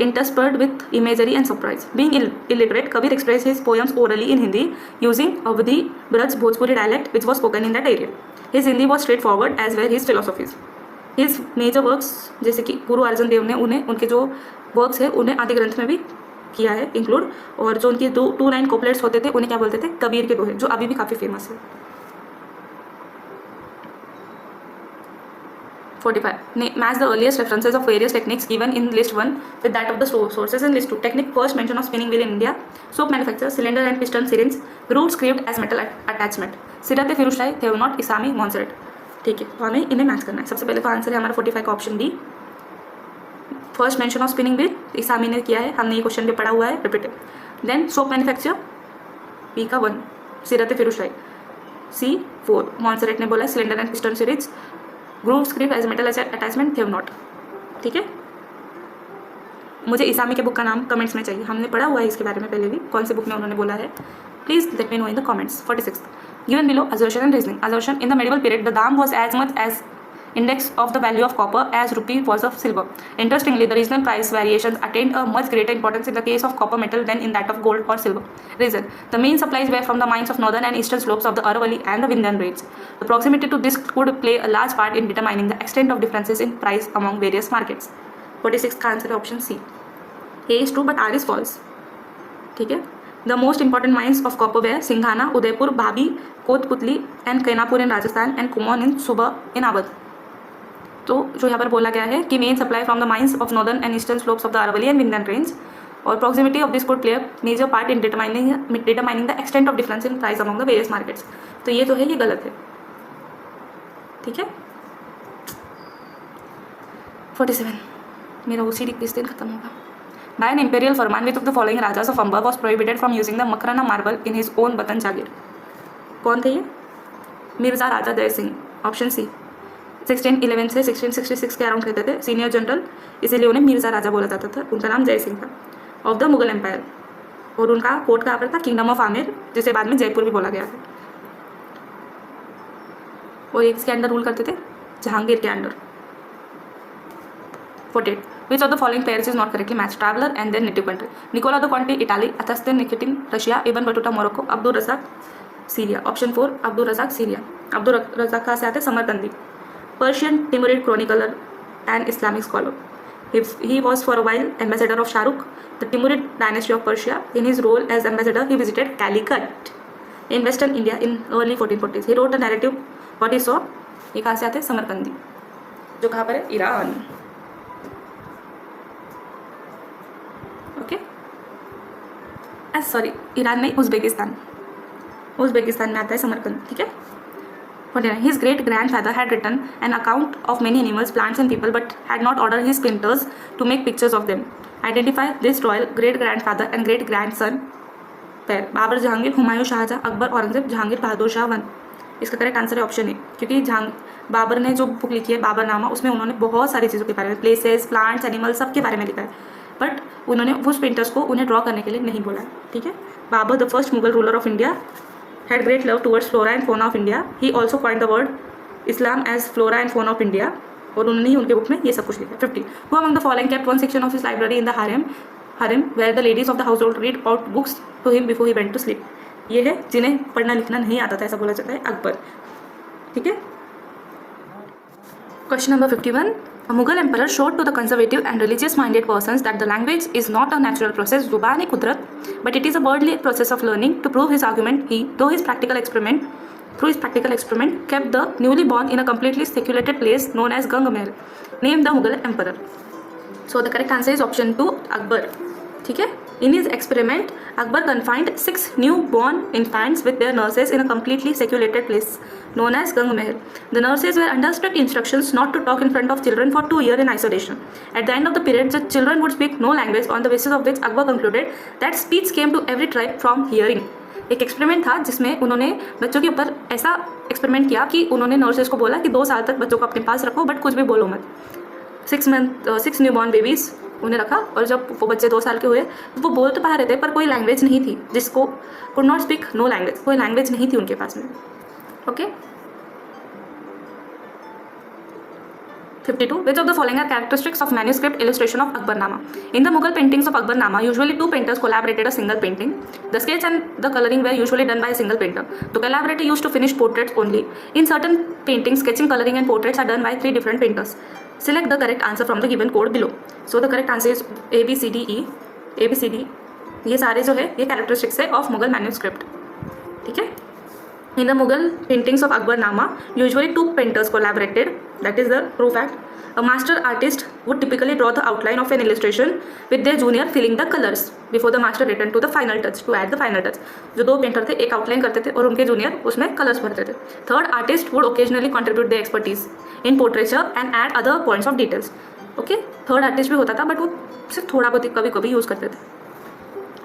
interspersed with imagery and surprise. Being illiterate, Kabir expressed his poems orally in Hindi using Awadhi, Braj, Bhojpuri dialect which was spoken in that area. His Hindi was straightforward as were his philosophies. His major works जैसे कि गुरु अर्जन देव ने उनके जो works है उन्हें आदि ग्रंथ में भी किया है इंक्लूड, और जो उनके टू लाइन कोपलेट्स होते थे उन्हें क्या बोलते थे? कबीर के दोहे, जो अभी भी काफ़ी फेमस है। 45. Match the earliest references of various techniques given in list 1 with that of the sources in list 2. Technique: first mention of spinning wheel in India, soap manufacture, cylinder and piston syringe, root screwed as metal attachment, सिरत फिरोज शाही, थेवनॉट, इसामी, मॉन्सरेट। ठीक है, तो हमें इन्हें match करना है। सबसे पहले तो आंसर है हमारा 45 का option D, first mention of spinning wheel Isami ने किया है, हमने ये क्वेश्चन भी पढ़ा हुआ है, repeated. Then soap manufacture B का 1, सिरत फिरोज शाही सी 4, मॉन्सरेट ने बोला cylinder and piston series, groove script as metal attachment, Thevenot. ठीक है, मुझे इसामी के बुक का नाम कमेंट्स में चाहिए, हमने पढ़ा हुआ है इसके बारे में पहले भी, कौन से बुक में उन्होंने बोला है, please let me know in the comments. 46. Given below assertion and reasoning. Assertion: in the medieval period, the dam was as much as index of the value of copper as rupee was of silver. Interestingly, the regional price variations attained a much greater importance in the case of copper metal than in that of gold or silver. Reason: the main supplies were from the mines of northern and eastern slopes of the Aravalli and the Vindhyan range. The proximity to this could play a large part in determining the extent of differences in price among various markets. 46 का answer है option C. A is true but R is false. ठीक है, the most important mines of copper were Singhana, Udaipur, Bhabi, Kotputli and Kainapur in Rajasthan and Kumon in Suba in Awadh. तो जो यहाँ पर बोला गया है कि main supply from the mines of northern and eastern slopes of the Aravalli and Vindhyan range, और proximity of this could play major part in determining the extent of difference in price among the various markets. तो ये जो है ये गलत है। ठीक है, 47 मेरा OCD किस दिन खत्म होगा। By an imperial Farman, which of the following rajas of Amba was prohibited from using the Makrana marble in his own Batan Jagir? कौन थे ये? मिर्जा राजा जय सिंह, ऑप्शन सी। 1611 से 1666 के अराउंड रहते थे, सीनियर जनरल, इसीलिए उन्हें मिर्जा राजा बोला जाता था, उनका नाम जय सिंह था, ऑफ द मुगल एम्पायर, और उनका कोर्ट कहाँ पर था? किंगडम ऑफ आमेर, जिसे बाद में जयपुर भी बोला गया था, और एक इसके अंडर रूल करते थे, जहांगीर के under. 48. Which of the following pairs is not correctly matched? Traveler and then native country. Nicola the Conte, Italy. Athastin Nikitin, Russia. Ibn Battuta, Morocco. Abdul Razak, Syria. Option 4, Abdul Razak, Syria. Abdul Razak कहाँ से आते हैं? Samarqandi. Persian Timurid chronicler and Islamic scholar. He was for a while ambassador of Shah Rukh, the Timurid dynasty of Persia. In his role as ambassador, he visited Calicut in Western India in early 1440s. He wrote a narrative what he saw. ये कहाँ से आते हैं? Samarqandi, जो कहाँ पर है? Iran. Okay, sorry, Iran नहीं, उज़्बेकिस्तान. उज़्बेकिस्तान में आता है समरकंद. ठीक है. His great grandfather had written an account of many animals, plants and people, but had not ordered his painters to make pictures of them. Identify this royal great grandfather and great grandson pair. Babar, Jahangir, Humayun, Shahjahan, Akbar, Aurangzeb, Jahangir, Bahadur Shah 1. इसका correct answer है option A, क्योंकि बाबर ने जो book लिखी है बाबरनामा, उसमें उन्होंने बहुत सारी चीज़ों के बारे में, प्लेसेस, प्लांट्स, एनिमल्स, सब के बारे में लिखा है, बट उन्होंने उस पेंटर्स को उन्हें ड्रॉ करने के लिए नहीं बोला. ठीक है. Babur, the first Mughal ruler of India, had great love towards flora and fauna of India. He also coined the word Islam as flora and fauna of India. और उन्होंने ही उनके बुक में ये सब कुछ लिखा. 50. Who among the following kept one section of his library in the harem where the ladies of the household read out books to him before he went to sleep? ये है जिन्हें पढ़ना लिखना नहीं आता था, ऐसा बोला जाता है अकबर. ठीक है. Question number 51. A Mughal emperor showed to the conservative and religious-minded persons that the language is not a natural process, zuban-e-kudrat, but it is a worldly process of learning. To prove his argument, he, through his practical experiment, kept the newly born in a completely secluded place known as Gangamehal, named the Mughal emperor. So the correct answer is option 2, Akbar. ठीक है. In his experiment, Akbar confined 6 newborn infants with their nurses in a completely secluded place known as Gangamehal. The nurses were under strict instructions not to talk in front of children for 2 years in isolation. At the end of the period, the children would speak no language, on the basis of which Akbar concluded that speech came to every tribe from hearing. एक experiment था जिसमें उन्होंने बच्चों के ऊपर ऐसा experiment किया कि उन्होंने नर्सेस को बोला कि 2 साल तक बच्चों को अपने पास रखो, बट कुछ भी बोलो मत. 6 न्यूबॉर्न बेबीज़ उन्हें रखा, और जब वो बच्चे 2 साल के हुए तो वो बोल तो पा रहे थे, पर कोई लैंग्वेज नहीं थी, जिसको could not speak, no language, कोई लैंग्वेज नहीं थी उनके पास में. Okay. 52. Which of the following are characteristics of manuscript illustration of Akbarnama? In the Mughal paintings of Akbarnama, usually 2 painters collaborated a single painting. The sketch and the coloring were usually done by a single painter. The collaborator used to finish portraits only. In certain paintings, sketching, coloring and portraits are done by 3 different painters. Select the correct answer from the given code below. So the correct answer is A, B, C, D, E. A, B, C, D. ये सारे जो है ये characteristics है of Mughal manuscript. ठीक है. In the Mughal paintings of Akbarnama, usually 2 painters collaborated. That is the true fact. A master artist would typically draw the outline of an illustration with their junior filling the colors before the master returned to the final touch, to add the final touch. जो 2 painter थे, एक outline करते थे और उनके junior उसमें colours भरते थे. Third artist would occasionally contribute their expertise in portraiture and add other points of details. Okay. Third artist भी होता था, बट वो सिर्फ थोड़ा बहुत कभी कभी यूज़ करते थे.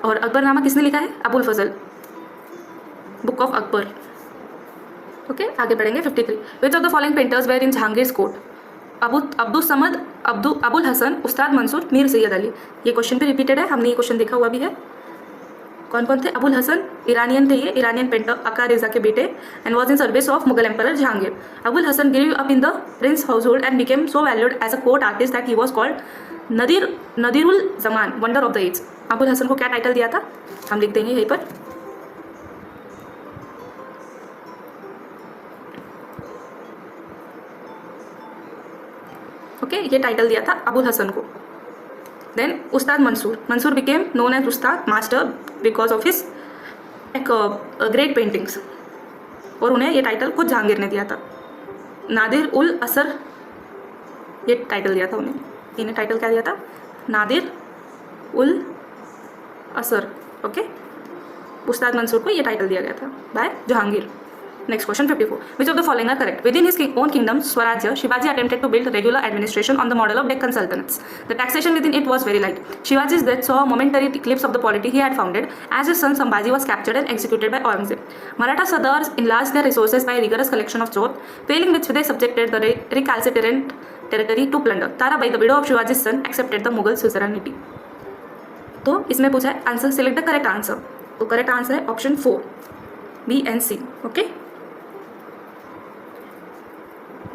और अकबरनामा किसने लिखा है? Abul Fazal, book of Akbar. Okay. आगे बढ़ेंगे. 53. Which of the following painters were in Jahangir's court? Abdul Samad, Abul Hasan, Ustad Mansur, Mir Syed Ali. ये क्वेश्चन भी रिपीटेड है, हमने ये क्वेश्चन देखा हुआ भी है. कौन कौन थे? अबुल हसन ईरानियन थे, ये ईरानियन पेंटर अका रेजा के बेटे, and was in service of Mughal emperor Jahangir. Abul Hasan grew up in the prince household and became so valued as a court artist that he was called Nadirul Zaman, wonder of the age. Abul Hasan को क्या title दिया था? हम लिख देंगे यहीं पर. ओके. ये टाइटल दिया था अबुल हसन को. Then Ustad Mansoor became known as Ustad master because of his great paintings, और उन्हें ये टाइटल खुद जहांगीर ने दिया था. नादिर उल असर, ये टाइटल दिया था उन्हें. इन्हें टाइटल क्या दिया था? नादिर उल असर. ओके. उस्ताद मंसूर को ये टाइटल दिया गया था bye Jahangir. Next question 54. Which of the following are correct? Within his own kingdom, Swarajya, Shivaji attempted to build regular administration on the model of Deccan Sultanates. The taxation within it was very light. Shivaji's death saw a momentary eclipse of the polity he had founded, as his son Sambhaji was captured and executed by Aurangzeb. Maratha Sardars enlarged their resources by a rigorous collection of chot, failing which they subjected the recalcitrant territory to plunder. Tarabai, the widow of Shivaji's son, accepted the Mughal suzerainty. तो इसमें पूछा है answer, select the correct answer. तो correct answer है option 4, B and C. Okay.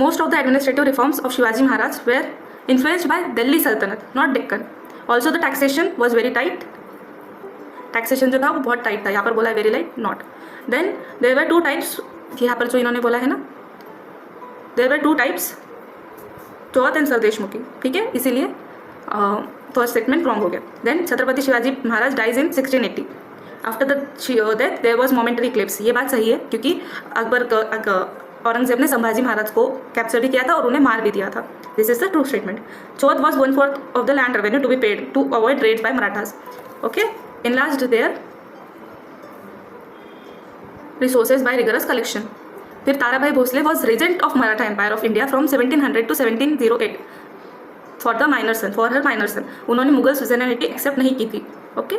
Most of the administrative reforms of Shivaji Maharaj were influenced by Delhi Sultanate, not Deccan. Also the taxation was very tight. Taxation जो था वो बहुत tight था, यहाँ पर बोला है very light, not. Then there were 2 types, यहाँ पर जो इन्होंने बोला है ना, there were 2 types, chauth and sardeshmukhi, ठीक है, इसीलिए फर्स्ट स्टेटमेंट रॉन्ग हो गया. Then Chhatrapati Shivaji Maharaj dies in 1680. After the death there was momentary eclipse. ये बात सही है क्योंकि औरंगजेब ने संभाजी महाराज को कैप्चर भी किया था और उन्हें मार भी दिया था. This is the true statement. Chauth was 1/4 of the land revenue to be paid to avoid raids by Marathas. Okay, enlarged their resources by rigorous collection. फिर Tarabai Bhosale was regent of Maratha empire of India from 1700 to 1708 for the minor son, for her minor son. उन्होंने Mughal suzerainty accept नहीं की थी. Okay,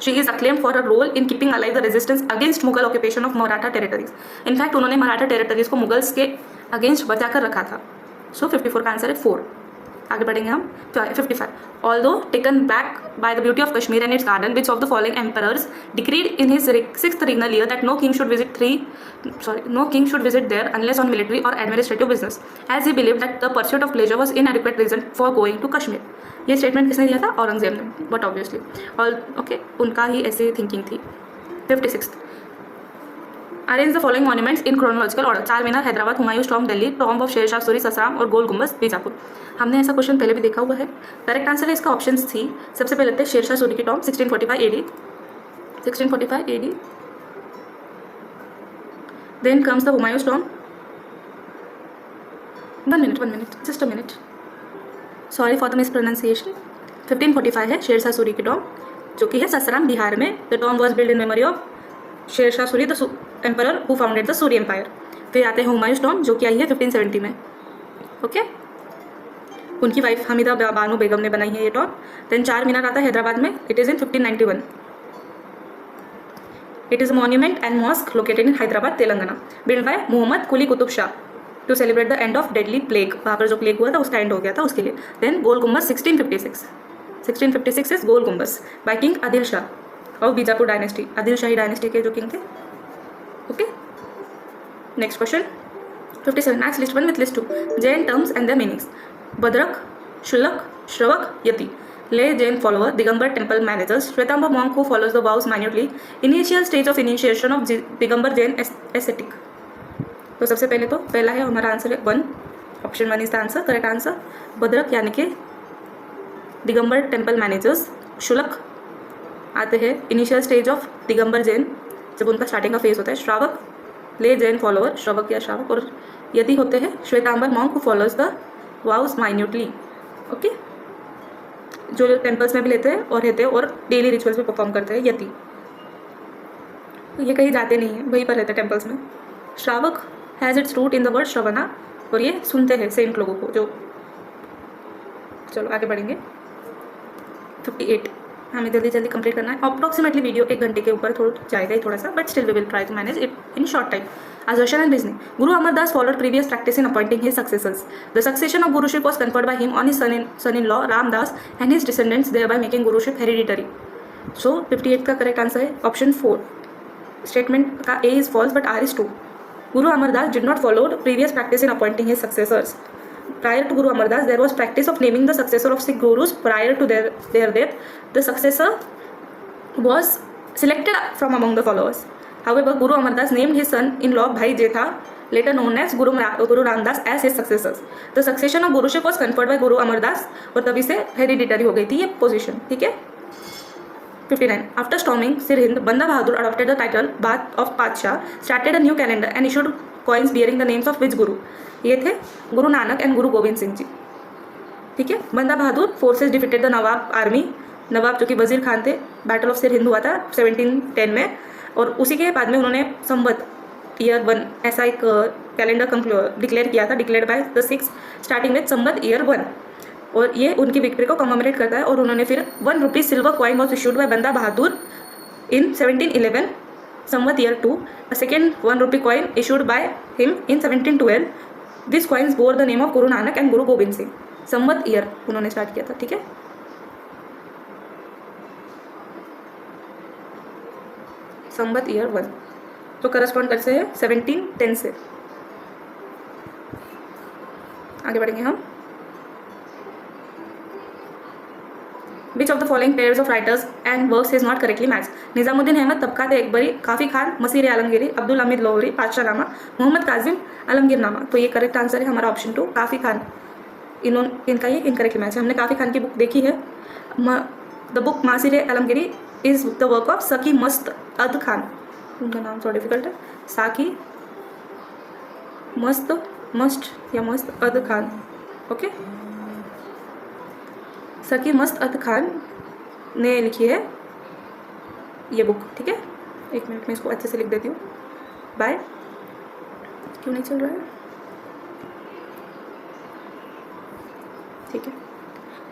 she is acclaimed for a role in keeping alive the resistance against Mughal occupation of Maratha territories. In fact उन्होंने Maratha territories को Mughals के against बचा कर रखा था. सो 54 का आंसर है 4. आगे बढ़ेंगे हम. 55. Although taken back by the beauty of Kashmir and it's garden, which of the following emperors decreed in his 6th regnal year that no king should visit there unless on military or administrative business, as he believed that the pursuit of pleasure was inadequate reason for going to Kashmir. ये statement किसने दिया था? औरंगजेब ने, but obviously okay उनका ही ऐसी thinking थी. 56. Arrange the following monuments in chronological order. Charminar Hyderabad, Humayun tomb Delhi, tomb of Sher Shah Suri Sasaram और गोल गुम्बद बीजापुर. हमने ऐसा क्वेश्चन पहले भी देखा हुआ है. करेक्ट आंसर है इसका ऑप्शन थी. सबसे पहले थे शेरशाह सूरी की tomb 1645 AD. 1645 AD. Then comes the Humayun tomb. 1 minute, just a minute, sorry for the miss pronunciation. 1545 है शेरशाह सूरी की टॉम्ब, जो कि है ससराम बिहार में. The tomb was build in memory of Sher Shah Suri the emperor who founded the Suri empire. फिर आते हैं हुमायूं टॉम्ब, जो कि आई है 1570 में. ओके, उनकी वाइफ हमीदा बानो बेगम ने बनाई है ये टॉम्ब. देन चार मीनार आता है हैदराबाद में. It is in 1591. It is a monument and mosque located in Hyderabad, Telangana, build by Mohammed Quli Qutb Shah to celebrate the end of deadly plague. वहाँ पर जो प्लेग हुआ था उसका एंड हो गया था, उसके लिए. देन गोल गुम्बद 1656. 1656 is Gol Gumbaz by king Adil Shah of Bijapur dynasty. Adil Shahi dynasty के जो किंग थे. Okay, next question. 57. Match list 1 with list 2. Jain terms and their meanings. Bhadraka, Shullaka, Shravaka, Yati. Lay Jain follower, Digambar temple managers, Shwetambar monk who follows the vows minutely. Initial stage of initiation of Digambar Jain ascetic. तो सबसे पहले तो पहला है हमारा answer है 1. Option 1 is the answer, correct answer. Bhadrak यानी कि दिगंबर टेम्पल मैनेजर्स. शुल्क आते हैं initial stage of Digambar Jain, जब उनका स्टार्टिंग का फेज होता है. श्रावक, ले जैन फॉलोअर, श्रावक या श्रावक. और यदि होते हैं Shvetambara monk who follows the vows minutely. Okay, जो टेम्पल्स में भी लेते हैं और रहते हैं और डेली रिचुअल्स भी परफॉर्म करते हैं. यति, ये कहीं जाते नहीं हैं, वहीं पर रहते हैं टेम्पल्स में. Shravak has its root in the word Shravana, और ये सुनते हैं सेंट लोगों को जो. चलो आगे बढ़ेंगे. 58. हमें जल्दी जल्दी कंप्लीट करना है. अप्रॉक्सीमेटली वीडियो 1 घंटे के ऊपर जाएगा ही थोड़ा सा, but still we will try to manage it in short time. Assertion and reasoning. Guru Amardas followed previous practice in appointing his successors. The succession of Guruship was conferred by him on his son-in-law Ram Das and his descendants, thereby making Guruship hereditary. So 58 का correct answer है option 4. Statement का A is false but R is true. Guru Amardas did not follow previous practice in appointing his successors. Prior to Guru Amardas, there was practice of naming the successor of Sikh Gurus prior to their death. The successor was selected from among the followers. However, Guru Amardas named his son-in-law Bhai Jetha, later known as Guru Ramdas, as his successors. The succession of Guruship was conferred by Guru Amardas, और तभी से hereditary हो गई थी ये position. ठीक है. 59. After storming Sirhind, Banda Bahadur adopted the title of Padshah, started a new calendar and issued coins bearing the names of which Guru? ये थे गुरु नानक एंड गुरु गोविंद सिंह जी. ठीक है. Banda Bahadur forces defeated the Nawab army. Nawab जो कि वजीर खान थे. बैटल ऑफ सिरहिंद हुआ था 1710 में, और उसी के बाद में उन्होंने संवत ईयर 1 ऐसा एक कैलेंडर डिक्लेयर किया था, declare by the six, starting with Samvat year 1, और ये उनकी विक्ट्री को कमेमोरेट करता है. और उन्होंने फिर 1 rupee silver coin was issued by Banda Bahadur in 1711 Samvat year 2. A second 1 rupee coin issued by him in 1712. This coins bore the name of Guru Nanak and Guru Gobind Singh. Samvat year उन्होंने स्टार्ट किया था. ठीक है. संवत ईयर 1 तो करस्पॉन्ड करते हैं 1710 से. आगे बढ़ेंगे हम. Which of the following pairs of writers and works is not correctly match? Nizamuddin Ahmad, Tabaqat Akbari, Khafi Khan, मसीर Alamgiri, Abdul Hamid Lohri, पातशाहनामा, Mohammad Kazim, आलमगीरनामा। तो ये करेक्ट आंसर है हमारा ऑप्शन 2, काफ़ी खान। इनका ये इनकरेक्टली मैच है। हमने काफ़ी खान की बुक देखी है। The book Maasir Alamgiri is the work of सकी मस्त अद खान। उनका नाम थोड़ा डिफिकल्ट है। साकी मस्त अद खान। ओके, सकी मस्त अद खान ने लिखी है ये बुक। ठीक है, एक मिनट में इसको अच्छे से लिख देती हूँ। बाय, क्यों नहीं चल रहा है? ठीक है,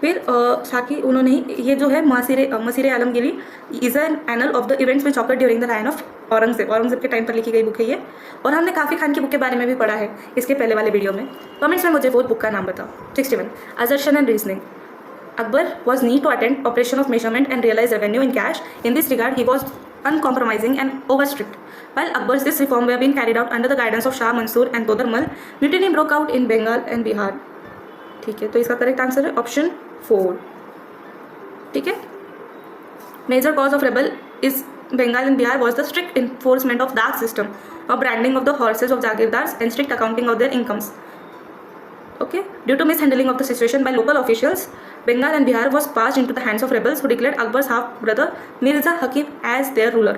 फिर साकी उन्होंने ये जो है Maasir Alamgiri is an annal of the events which occurred during the reign of Aurangzeb के टाइम पर लिखी गई बुक है ये। और हमने काफ़ी खान की बुक के बारे में भी पढ़ा है इसके पहले वाले वीडियो में। कमेंट्स में मुझे वो बुक का नाम बताओ। 61, assertion and reasoning. Akbar was need to attend operation of measurement and realize revenue in cash. In this regard, he was uncompromising and over strict. While Akbar's this reform were being carried out under the guidance of Shah Mansoor and Todarmal, mutiny broke out in Bengal and Bihar. ठीक है, तो इसका correct answer है option 4। ठीक है, major cause of rebel is Bengal and Bihar was the strict enforcement of dark system of branding of the horses of Jagirdars and strict accounting of their incomes. Okay, due to mishandling of the situation by local officials, Bengal and Bihar was passed into the hands of rebels who declared Akbar's half brother Mirza Hakim as their ruler.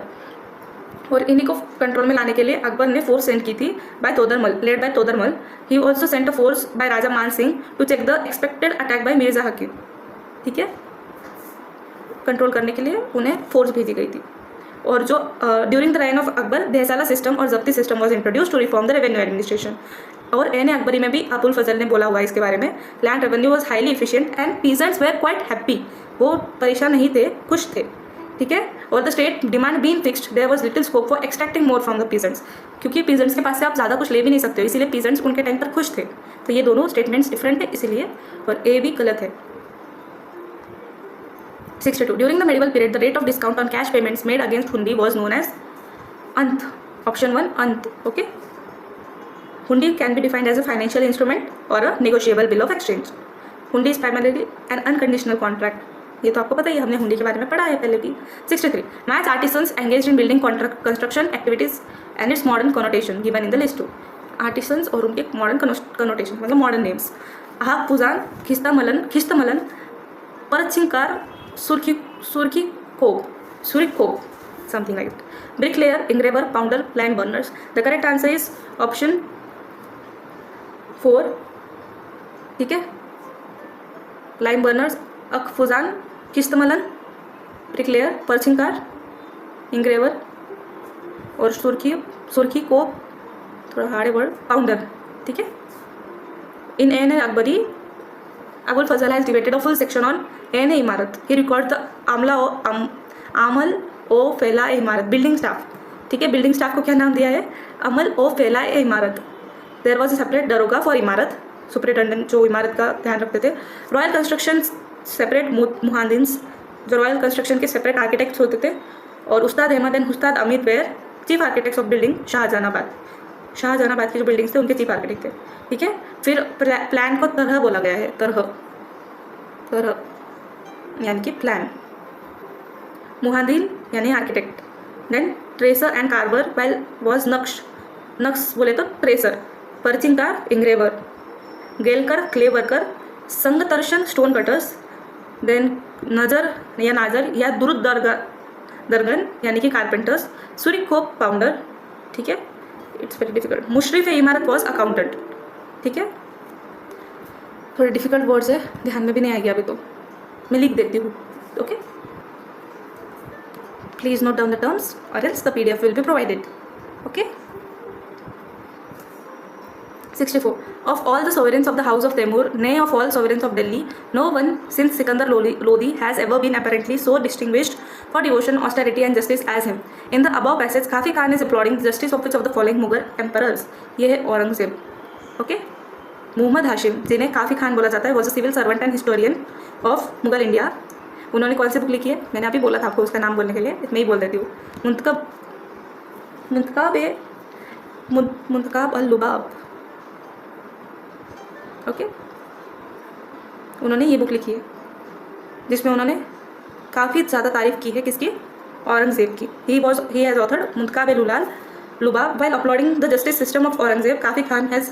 और इन्हीं को control में लाने के लिए अकबर ने force send की थी by Todarmal, led by Todarmal. He also sent a force by Raja Man Singh to check the expected attack by Mirza Hakim. ठीक है, कंट्रोल करने के लिए उन्हें फोर्स भेजी गई थी। और जो during the reign of Akbar Dahsala system और Zabti system was introduce to reform the revenue administration. और एन अकबरी में भी अबुल फजल ने बोला हुआ है इसके बारे में। Land revenue was highly efficient and peasants were quite happy. वो परेशान नहीं थे, खुश थे। ठीक है, और the state demand been fixed there was little scope for extracting more from the peasants. क्योंकि पीजेंट्स के पास से आप ज़्यादा कुछ ले भी नहीं सकते हो, इसीलिए पीजेंट्स उनके टाइम पर खुश थे। तो ये दोनों स्टेटमेंट्स डिफरेंट है इसीलिए, और ए भी गलत है। 62. During the medieval period, the rate of discount on cash payments made against hundi was known as ant. Option 1, ant. Okay. Hundi can be defined as a financial instrument or a negotiable bill of exchange. Hundi is primarily an unconditional contract. ये तो आपको पता ही है, हमने हुंडी के बारे में पढ़ा है पहले भी। 63. Match artisans engaged in building construction activities and its modern connotation given in the list 2. Artisans और उनके modern connotation मतलब modern names. आहाक पुजान, खिस्तमलन, परतसिंकार, सुर्खी कोप, something like that. Bricklayer, engraver, pounder, lime burners. The correct answer is option 4. ठीक है, lime burners, अकफुजान, खिस्तमलन, bricklayer, परचिंकार, engraver और सुर्खी कोप, थोड़ा हार्ड वर्ड, पाउंडर। ठीक है, in Ain Akbari Abul Fazl has debated a full section on an इमारत। ही रिकॉर्ड द आमल ओ फैला इमारत, बिल्डिंग स्टाफ। ठीक है, बिल्डिंग स्टाफ को क्या नाम दिया है? अमल ओ फैला इमारत। देयर वॉज ए सेपरेट दरोगा फॉर इमारत, सुपरिटेंडेंट जो इमारत का ध्यान रखते थे। रॉयल कंस्ट्रक्शन सेपरेट मुहांदिन्स, जो रॉयल कंस्ट्रक्शन के सेपरेट आर्किटेक्ट्स होते थे। और Ustad Ahmad and Ustad Amir were chief architects of building Shahjahanabad के जो बिल्डिंग्स थे उनके चीफ आर्किटेक्ट थे। ठीक है, फिर प्लान को तरह बोला गया है, तरह यानी कि प्लान, मुहांदिन यानी architect. Then tracer and carver well was नक्श बोले तो ट्रेसर, परचिंकार इंग्रेवर, गेलकर क्ले वर्कर, संगतर्शन स्टोन कटर्स। देन नाजर या दुरुद दरगन यानी कि कारपेंटर्स, सुरिखोप पाउंडर। ठीक है, इट्स वेरी डिफिकल्ट। मुशरिफ इमारत वॉज अकाउंटेंट। ठीक है, थोड़े डिफिकल्ट वर्ड्स है, ध्यान में भी नहीं आएगी अभी, तो मैं लिख देती हूँ। Okay, please note down the terms और else the PDF will be provided. Okay. 64. Of all the sovereigns of the house of Taimur, nay of all sovereigns of Delhi, no one since Sikandar Lodi has ever been apparently so distinguished for devotion, austerity and justice as him. In the above passage, Kafi Khan is applauding the justice of which of the following Mughal emperors? ये है Aurangzeb. Okay, Muhammad Hashim जिन्हें काफ़ी खान बोला जाता है, was a civil servant and historian of Mughal India. उन्होंने कौन सी बुक लिखी है? मैंने अभी बोला था आपको उसका नाम बोलने के लिए, मैं ही बोल देती हूँ। मुंतकाब अल लुबाब। ओके, उन्होंने ये बुक लिखी है जिसमें उन्होंने काफ़ी ज़्यादा तारीफ की है किसकी, औरंगज़ेब की। ही हैज़ ऑथर्ड मुंतकाब-ए-लुलाल Lubab while uploading the justice system of Aurangzeb. Khafi Khan has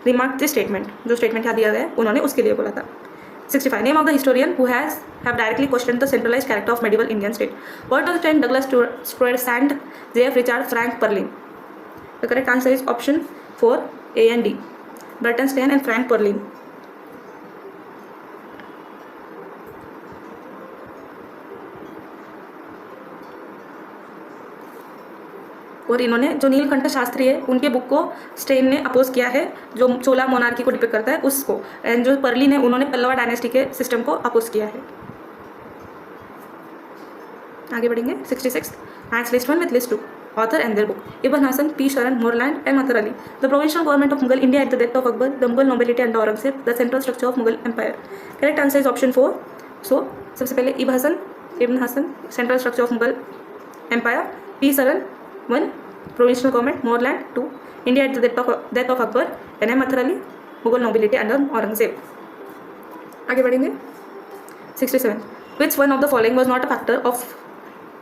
remark this statement, जो स्टेटमेंट यहाँ दिया गया है उन्होंने उसके लिए बोला था। 65 name of the historian who have directly question the centralized character of medieval Indian state. Burton Stein, Douglas Streusand, J.F. Richard, Frank Perlin. The correct answer is option 4 A and D, Burton Stein and Frank Perlin. और इन्होंने जो नीलकंठ शास्त्री है उनके book को stand ने oppose किया है, जो चोला मोनार्की को डिपिक्ट करता है उसको, एंड जो पर्लिन है उन्होंने पल्लवा डायनेस्टी के सिस्टम को अपोज किया है। आगे बढ़ेंगे। 66 match list 1 with list 2, author and their book. Ibn Hasan, P Saran, Moreland and मतर Ali. The provincial government of Mughal India at the death of Akbar, the Mughal nobility and Aurangzeb, the central structure of Mughal empire. Correct answer is option 4। So सबसे पहले Ibn Hasan, central structure of Mughal empire. P Saran 1, provincial government. Moreland 2, India at the death of Akbar. N M Athar Ali, Mughal nobility under Aurangzeb. आगे बढ़ेंगे। 67 which one of the following was not a factor of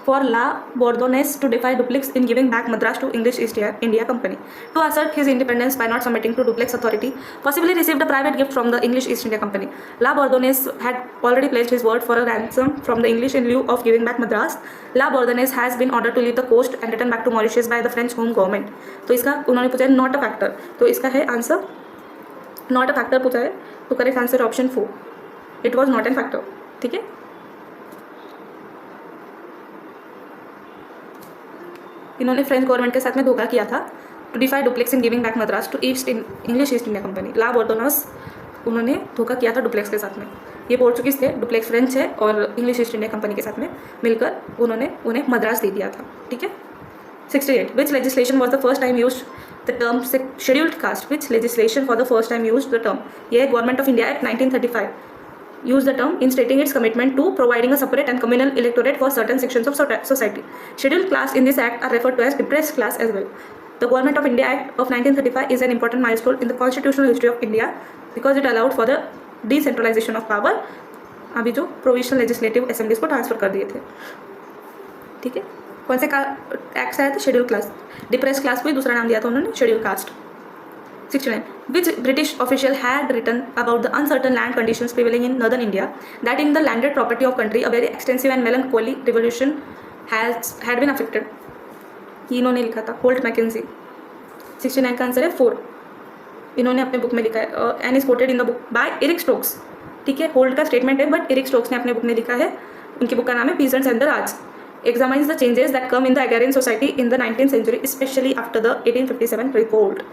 for La Bourdonnais to defy Dupleix in giving back Madras to English East India Company? To assert his independence by not submitting to Dupleix authority, possibly received a private gift from the English East India Company. La Bourdonnais had already pledged his word for a ransom from the English in lieu of giving back Madras. La Bourdonnais has been ordered to leave the coast and return back to Mauritius by the French home government. तो इसका उन्होंने पूछा है not a factor, तो इसका है answer not a factor पूछा है, तो correct answer option 4, it was not an factor. ठीक है। इन्होंने फ्रेंच गवर्नमेंट के साथ में धोखा किया था to defy Dupleix in giving back Madras to English East India Company. La Bourdonnais उन्होंने धोखा किया था डुप्लेक्स के साथ में। ये पोर्चुगीज थे, डुप्लेक्स फ्रेंच है, और इंग्लिश ईस्ट इंडिया कंपनी के साथ में मिलकर उन्होंने उन्हें मद्रास दे दिया था। ठीक है। 68 which legislation was the first time use the term scheduled caste. Which legislation for the first time use the term. ये government of India act 1935 use the term in stating its commitment to providing a separate and communal electorate for certain sections of society. Scheduled class in this act are referred to as depressed class as well. The Government of India Act of 1935 is an important milestone in the constitutional history of India because it allowed for the decentralization of power. अभी जो provisional legislative assemblies को transfer कर दिए थे। ठीक है। कौन से एक्ट आया था? Schedule class. डिप्रेस क्लास को ही दूसरा नाम दिया था उन्होंने, schedule caste. 69 which British official had written about the uncertain land conditions prevailing in northern India, that in the landed property of country a very extensive and melancholy revolution had been affected. ये इन्होंने लिखा था, Holt McKenzie. 69 का answer है 4, इन्होंने अपने book में लिखा है, and is quoted in the book by Eric Stokes. ठीक है, होल्ट का स्टेटमेंट है बट एरिक स्टोक्स ने अपने बुक में लिखा है, उनकी बुक का नाम है peasants and the Raj. examines the changes that come in the agrarian society in the 19th century, especially after the 1857 revolt.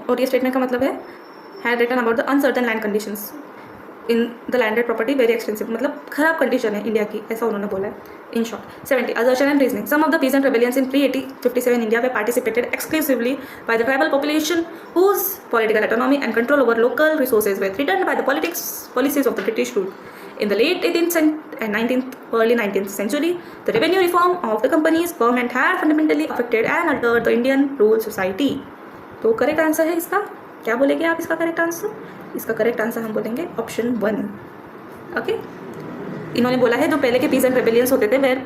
और ये स्टेटमेंट का मतलब है had written about the uncertain land conditions in the landed property very extensive, मतलब खराब condition है India की, ऐसा उन्होंने बोला है। In short 70 assertion and reasoning. Some of the peasant rebellions in pre-1857 India were participated exclusively by the tribal population whose political autonomy and control over local resources were threatened by the policies of the British rule. In the late 18th and 19th, early 19th century, the revenue reform of the company's government had fundamentally affected and altered the Indian rural society. तो correct answer है इसका, क्या बोलेंगे आप इसका correct answer? इसका correct answer हम बोलेंगे ऑप्शन 1। ओके। इन्होंने बोला है जो पहले के पीजेंट रेबेलियंस होते थे वेर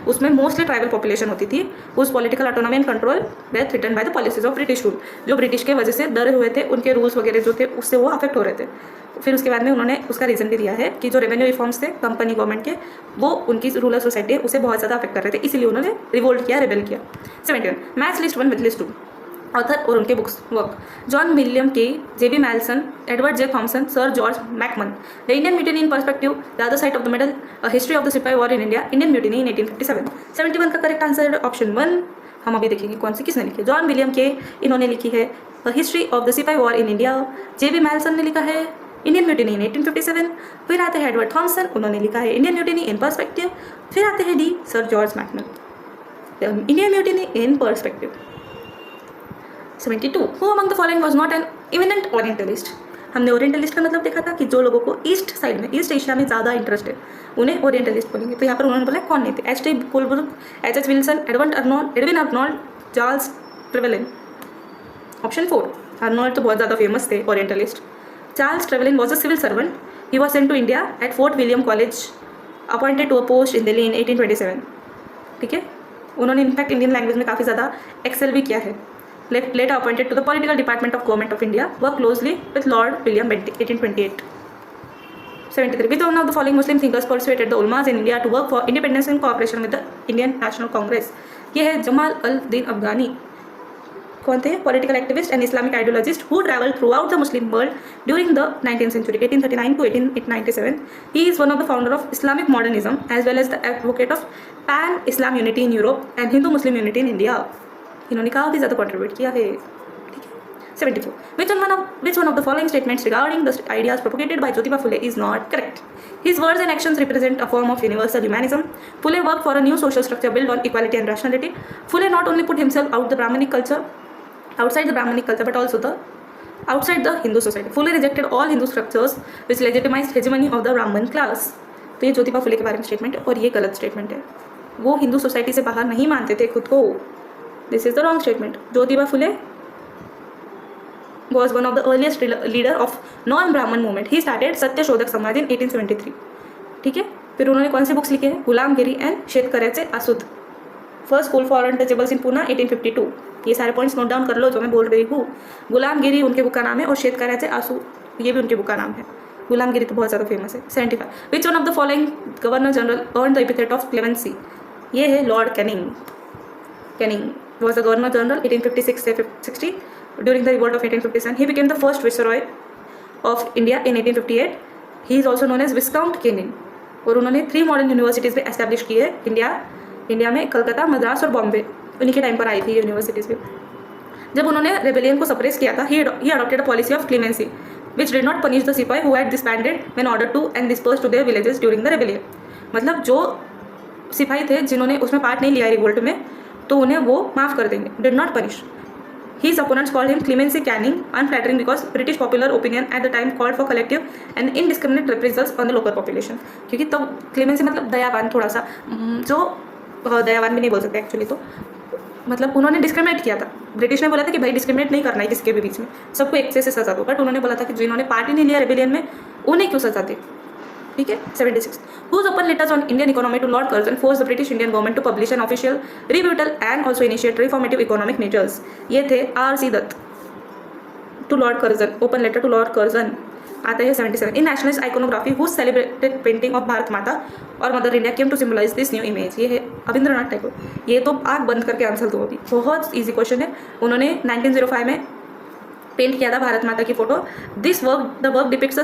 उसमें मोस्टली ट्राइबल पॉपुलेशन होती थी, उस political autonomy and control were threaten by the policies of British rule, जो ब्रिटिश के वजह से डरे हुए थे, उनके रूल्स वगैरह जो थे उससे वो अफेक्ट हो रहे थे। फिर उसके बाद में उन्होंने उसका रीज़न भी दिया है कि जो रेवेन्यू रिफॉर्म्स थे कंपनी गवर्नमेंट के, वो उनकी रूरल सोसाइटी है उसे बहुत ज़्यादा अफेक्ट कर रहे थे, इसीलिए उन्होंने रिवोल्ट किया, रेबेल किया। 71 match list 1 with list 2, author और उनके books work. John William Kaye, J.B. Malleson, Edward J Thompson, sir George MacMunn. The Indian mutiny in perspective, the other side of the medal, history of the sipahi war in India, Indian mutiny in 1857। 71 का correct answer है option 1। हम अभी देखेंगे कौन सी किसने लिखी है। John William के इन्होंने लिखी है history of the sipahi war in India. J.B. मैल्सन ने लिखा है इंडियन म्यूटिनी इन 1857। फिर आते हैं एडवर्ड थॉमसन, उन्होंने लिखा है इंडियन म्यूटिनी इन पर्सपेक्टिव। फिर आते हैं D sir George MacMunn, Indian mutiny in perspective. 72 who among the following was not an eminent orientalist. हमने ओरिएंटलिस्ट का मतलब देखा था कि जो लोगों को ईस्ट साइड में, ईस्ट एशिया में ज़्यादा इंटरेस्ट है उन्हें ओरिएंटलिस्ट बोलेंगे। तो यहाँ पर उन्होंने बोला कौन नहीं थे? H.T. Colebrooke, H.H. Wilson, Edwin Arnold, Charles Trevelyan. Option 4 Arnold तो बहुत ज़्यादा फेमस थे orientalist. Charles Trevelyan was a civil servant he was sent to India at Fort William College, appointed to a post in Delhi in 1827. ठीक है, उन्होंने in fact Indian language में काफ़ी ज़्यादा एक्सेल भी किया है. Later appointed to the political department of government of India, work closely with Lord William Bentinck 1828. 73. Which one of the following Muslim thinkers persuaded the ulmas in India to work for independence in cooperation with the Indian National Congress? ये है जमाल अल दीन अफगानी. कौन थे? Political activist and Islamic ideologist who travel through out the Muslim world during the 19th century 1839 to 1897. He is one of the founder of Islamic modernism as well as the advocate of pan Islam unity in Europe and Hindu Muslim unity in India. इन्होंने काफ़ी ज़्यादा contribute किया है. 74. Which one of the following statements regarding the ideas propagated by Jyotiba Phule is not correct? His words and actions represent a form of universal humanism. Phule worked for a new social structure built on equality and rationality. Phule not only put himself outside the Brahmanic culture, but also outside the Hindu society. Phule rejected all Hindu structures which legitimized hegemony of the Brahmin class. तो ये ज्योतिबा फुले के बारे में statement है और ये गलत statement है. वो हिंदू सोसाइटी से बाहर नहीं मानते थे खुद को. This is the wrong statement. Jyotiba Phule was one of the earliest leader of non-Brahman movement. He started Satyashodhak Samaj in 1873. ठीक है, फिर उन्होंने कौन सी बुक्स लिखे हैं? गुलामगिरी एंड शेतकऱ्याचे आसूत. फर्स्ट स्कूल फॉर अनटचेबल्स इन पूना 1852. ये सारे पॉइंट्स नोट डाउन कर लो जो मैं बोल रही हूँ. गुलामगिरी उनके बुक का नाम है और शेतकऱ्याचे आसू ये भी उनके बुक का नाम है. गुलामगिरी तो बहुत ज़्यादा फेमस है. 75. विच one of the following governor general earn the epithet of clemency? ये है Lord Canning. Canning was the governor general 1856 से 60. During the revolt of 1857, he became the first viceroy of India in 1858. He is also known as Viscount Canning. और उन्होंने 3 modern universities भी establish की है India में. कलकत्ता, मद्रास और बॉम्बे उन्हीं के टाइम पर आई थी ये यूनिवर्सिटीज़ भी. जब उन्होंने रेबेलियन को सप्रेस किया था, he adopted a policy of clemency which did not punish the सिपाही who had disbanded when ordered to and dispersed to their villages during the rebellion. मतलब जो सिपाही थे जिन्होंने उसमें पार्ट नहीं लिया रिवोल्ट में, तो उन्हें वो माफ़ कर देंगे. Did not punish. His opponents called him Clemency Canning, unflattering because British popular opinion at the time called for collective and indiscriminate reprisals on the local population. क्योंकि तब क्लेमेंसी मतलब दयावान, थोड़ा सा जो दयावान भी नहीं बोल सकते एक्चुअली, तो मतलब उन्होंने डिस्क्रिमिनेट किया था. ब्रिटिश ने बोला था कि भाई डिस्क्रिमिनेट नहीं करना है किसी के भी बीच में, सबको एक से सजा दो. बट उन्होंने बोला था कि जिन्होंने पार्टी नहीं लिया रेबेलियन में उन्हें क्यों सजा दे. ठीक है. 76. Whose open letters on Indian economy to Lord Curzon forced the British Indian government to publish an official rebuttal and also initiate reformative economic measures? ये थे R.C. Dutt to Lord Curzon. Open letter to Lord Curzon आता है 77. In nationalist iconography, whose celebrated painting of Bharat माता और mother India came to symbolize this new image? ये है रविंद्रनाथ टैगोर. ये तो आँख बंद करके आंसर दो अभी, बहुत ईजी क्वेश्चन है. उन्होंने 1905 में पेंट किया था भारत माता की photo. The work depicts the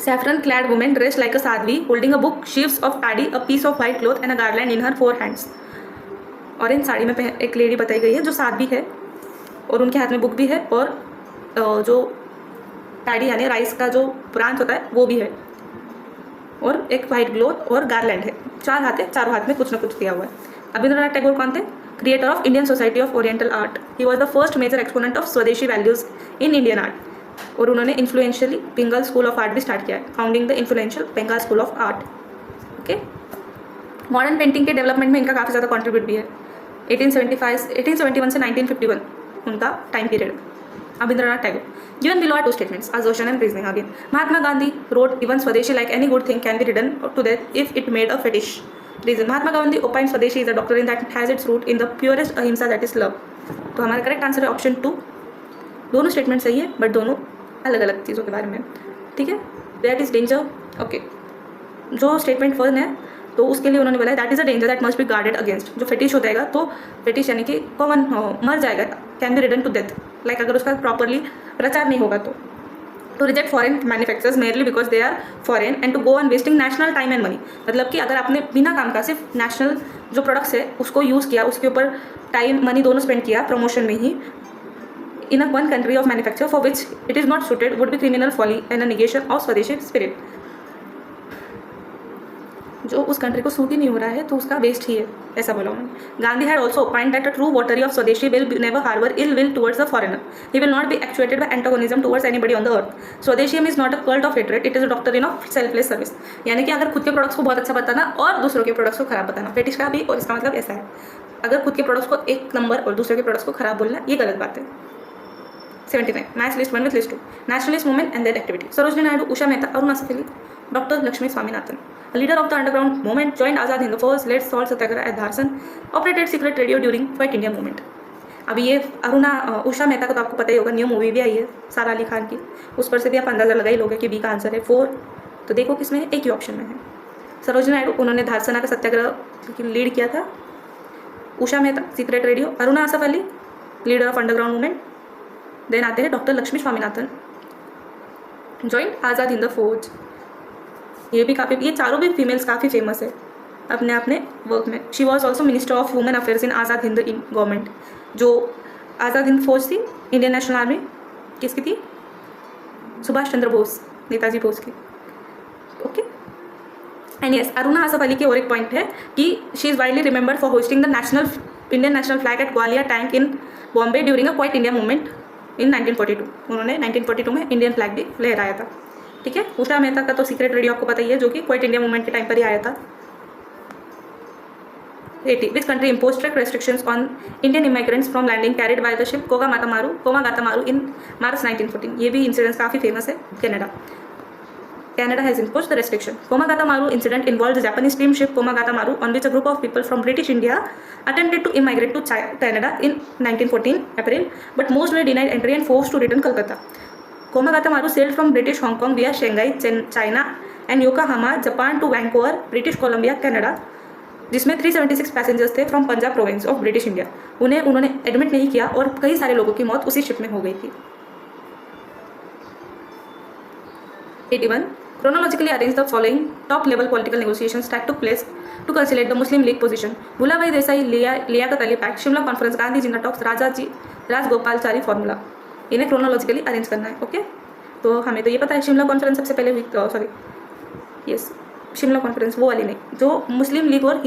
saffron clad woman dressed like a sadhvi holding a book, sheaves of paddy, a piece of white cloth and a garland in her 4 hands. Orange sari में एक lady बताई गई है जो साध्वी है और उनके हाथ में बुक भी है और जो पैडी यानी राइस का जो ब्रांच होता है वो भी है और एक वाइट क्लॉथ और गार्लैंड है. 4 हाथ है, चारों हाथ में कुछ ना कुछ दिया हुआ है. रविंद्रनाथ टैगोर कौन थे? Creator of Indian society of oriental art. He was the first major exponent of swadeshi values in Indian art. और उन्होंने influentially Bengal school of art भी स्टार्ट किया है, founding the influential Bengal school of art. Okay. Modern painting के development में इनका काफ़ी ज़्यादा कंट्रीब्यूट भी है. 1871 से 1951 उनका time period. Rabindranath Tagore. Given below are 2 statements, assertion and reasoning again. Mahatma Gandhi wrote, even Swadeshi like any good thing can be ridden to death if it made a fetish. Reason. Mahatma Gandhi opined Swadeshi is a doctrine that has its root in the purest ahimsa, that is love. तो हमारा correct answer है option 2. दोनों statement सही है but दोनों अलग अलग चीज़ों के बारे में. ठीक है. That is danger. ओके. जो स्टेटमेंट 1 है तो उसके लिए उन्होंने बोला that is a danger that must be guarded against. जो फेटिश हो जाएगा तो फेटिश यानी कि कॉमन मर जाएगा, can be ridden to death. Like अगर उसका प्रॉपरली प्रचार नहीं होगा तो. To reject foreign manufacturers merely because they are foreign and to go on wasting national time and money. मतलब कि अगर आपने बिना काम का सिर्फ नेशनल जो प्रोडक्ट्स है उसको यूज़ किया, उसके ऊपर टाइम मनी दोनों स्पेंड किया प्रमोशन में ही, in a one country of manufacture for which it is not suited would be criminal folly and a negation of Swadeshi spirit. जो उस कंट्री को सूट ही नहीं हो रहा है तो उसका वेस्ट ही है, ऐसा बोला उन्होंने. Gandhi had also opined that a true votary of swadeshi will never harbour ill will towards the foreigner. He will not be actuated by antagonism towards anybody on the earth. Swadeshism is not a cult of hatred, it is a doctrine of selfless service. यानी कि अगर खुद के products को बहुत अच्छा बताना और दूसरों के प्रोडक्ट्स को खराब बताना, फेटिश का भी. और इसका मतलब ऐसा है, अगर खुद के प्रोडक्ट्स को एक नंबर और दूसरे के प्रोडक्ट्स को खराब बोलना, ये गलत बात है. 79. Match list 1 with list 2. Nationalist movement and their activity. Sarojini Naidu, Usha Mehta, Aruna Asaf, Dr. Lakshmi Swaminathan. A leader of the underground movement, joined Azad Hind Force, led salt satyagraha at Dharsan, operated secret radio during Quit India movement. अभी ये उषा मेहता का तो आपको पता ही होगा, new movie भी आई है सारा अली खान की, उस पर से भी आप अंदाज़ा लगा ही लोगे कि बी का आंसर है 4। तो देखो किसमें है, एक ही ऑप्शन में है। सरोजिनी नायडू, उन्होंने धारसना का सत्याग्रह लीड किया था। Usha Mehta secret radio. Aruna Asaf Ali leader of underground movement. Then आते हैं डॉक्टर लक्ष्मी स्वामीनाथन, जॉइंट आज़ाद हिंद फौज। ये भी काफ़ी, ये चारों भी फीमेल्स काफ़ी फेमस है अपने अपने वर्क में। She was also minister of women affairs in Azad Hind government. जो आज़ाद हिंद फौज थी इंडियन नेशनल आर्मी, किसकी थी? सुभाष चंद्र बोस, नेताजी बोस की। Okay and yes, Aruna Asaf Ali के और एक पॉइंट है कि she is widely remembered for hosting the Indian national flag at Gwalior tank in Bombay during a quite India movement in 1942। उन्होंने 1942 में इंडियन फ्लैग भी लहराया था। ठीक है। उषा मेहता का तो सीक्रेट रेडियो आपको पता ही है, जो कि क्वाइट इंडिया मूवमेंट के टाइम पर ही आया था। 80. Which country imposed strict restrictions on Indian immigrants from landing carried by the ship Komagatamaru in March 1914? ये भी इंसिडेंस काफ़ी फेमस है। Canada. Canada has imposed the restriction. Komagatamaru incident involved the Japanese steamship Komagatamaru, on which a group of people from British India attempted to immigrate to Canada in 1914 April, but most were denied entry and forced to return Calcutta. Komagatamaru sailed from British Hong Kong via Shanghai, China, and Yokohama, Japan to Vancouver, British Columbia, Canada, जिसमें 376 passengers थे from Punjab province of British India. उन्होंने admit नहीं किया और कई सारे लोगों की मौत उसी शिप में हो गई थी। 81. Chronologically arrange the following top level political negotiations that took place to conciliate the Muslim League position. Bhulabhai Desai, Liaquat Ali pact, Shimla conference, Gandhi Jinnah talks, Rajagopalachari formula. इन्हें क्रोनोलॉजिकली अरेंज करना है। ओके तो हमें तो ये पता है शिमला कॉन्फ्रेंस सबसे पहले हुई, सॉरी यस शिमला कॉन्फ्रेंस वो वाली नहीं, जो मुस्लिम लीग और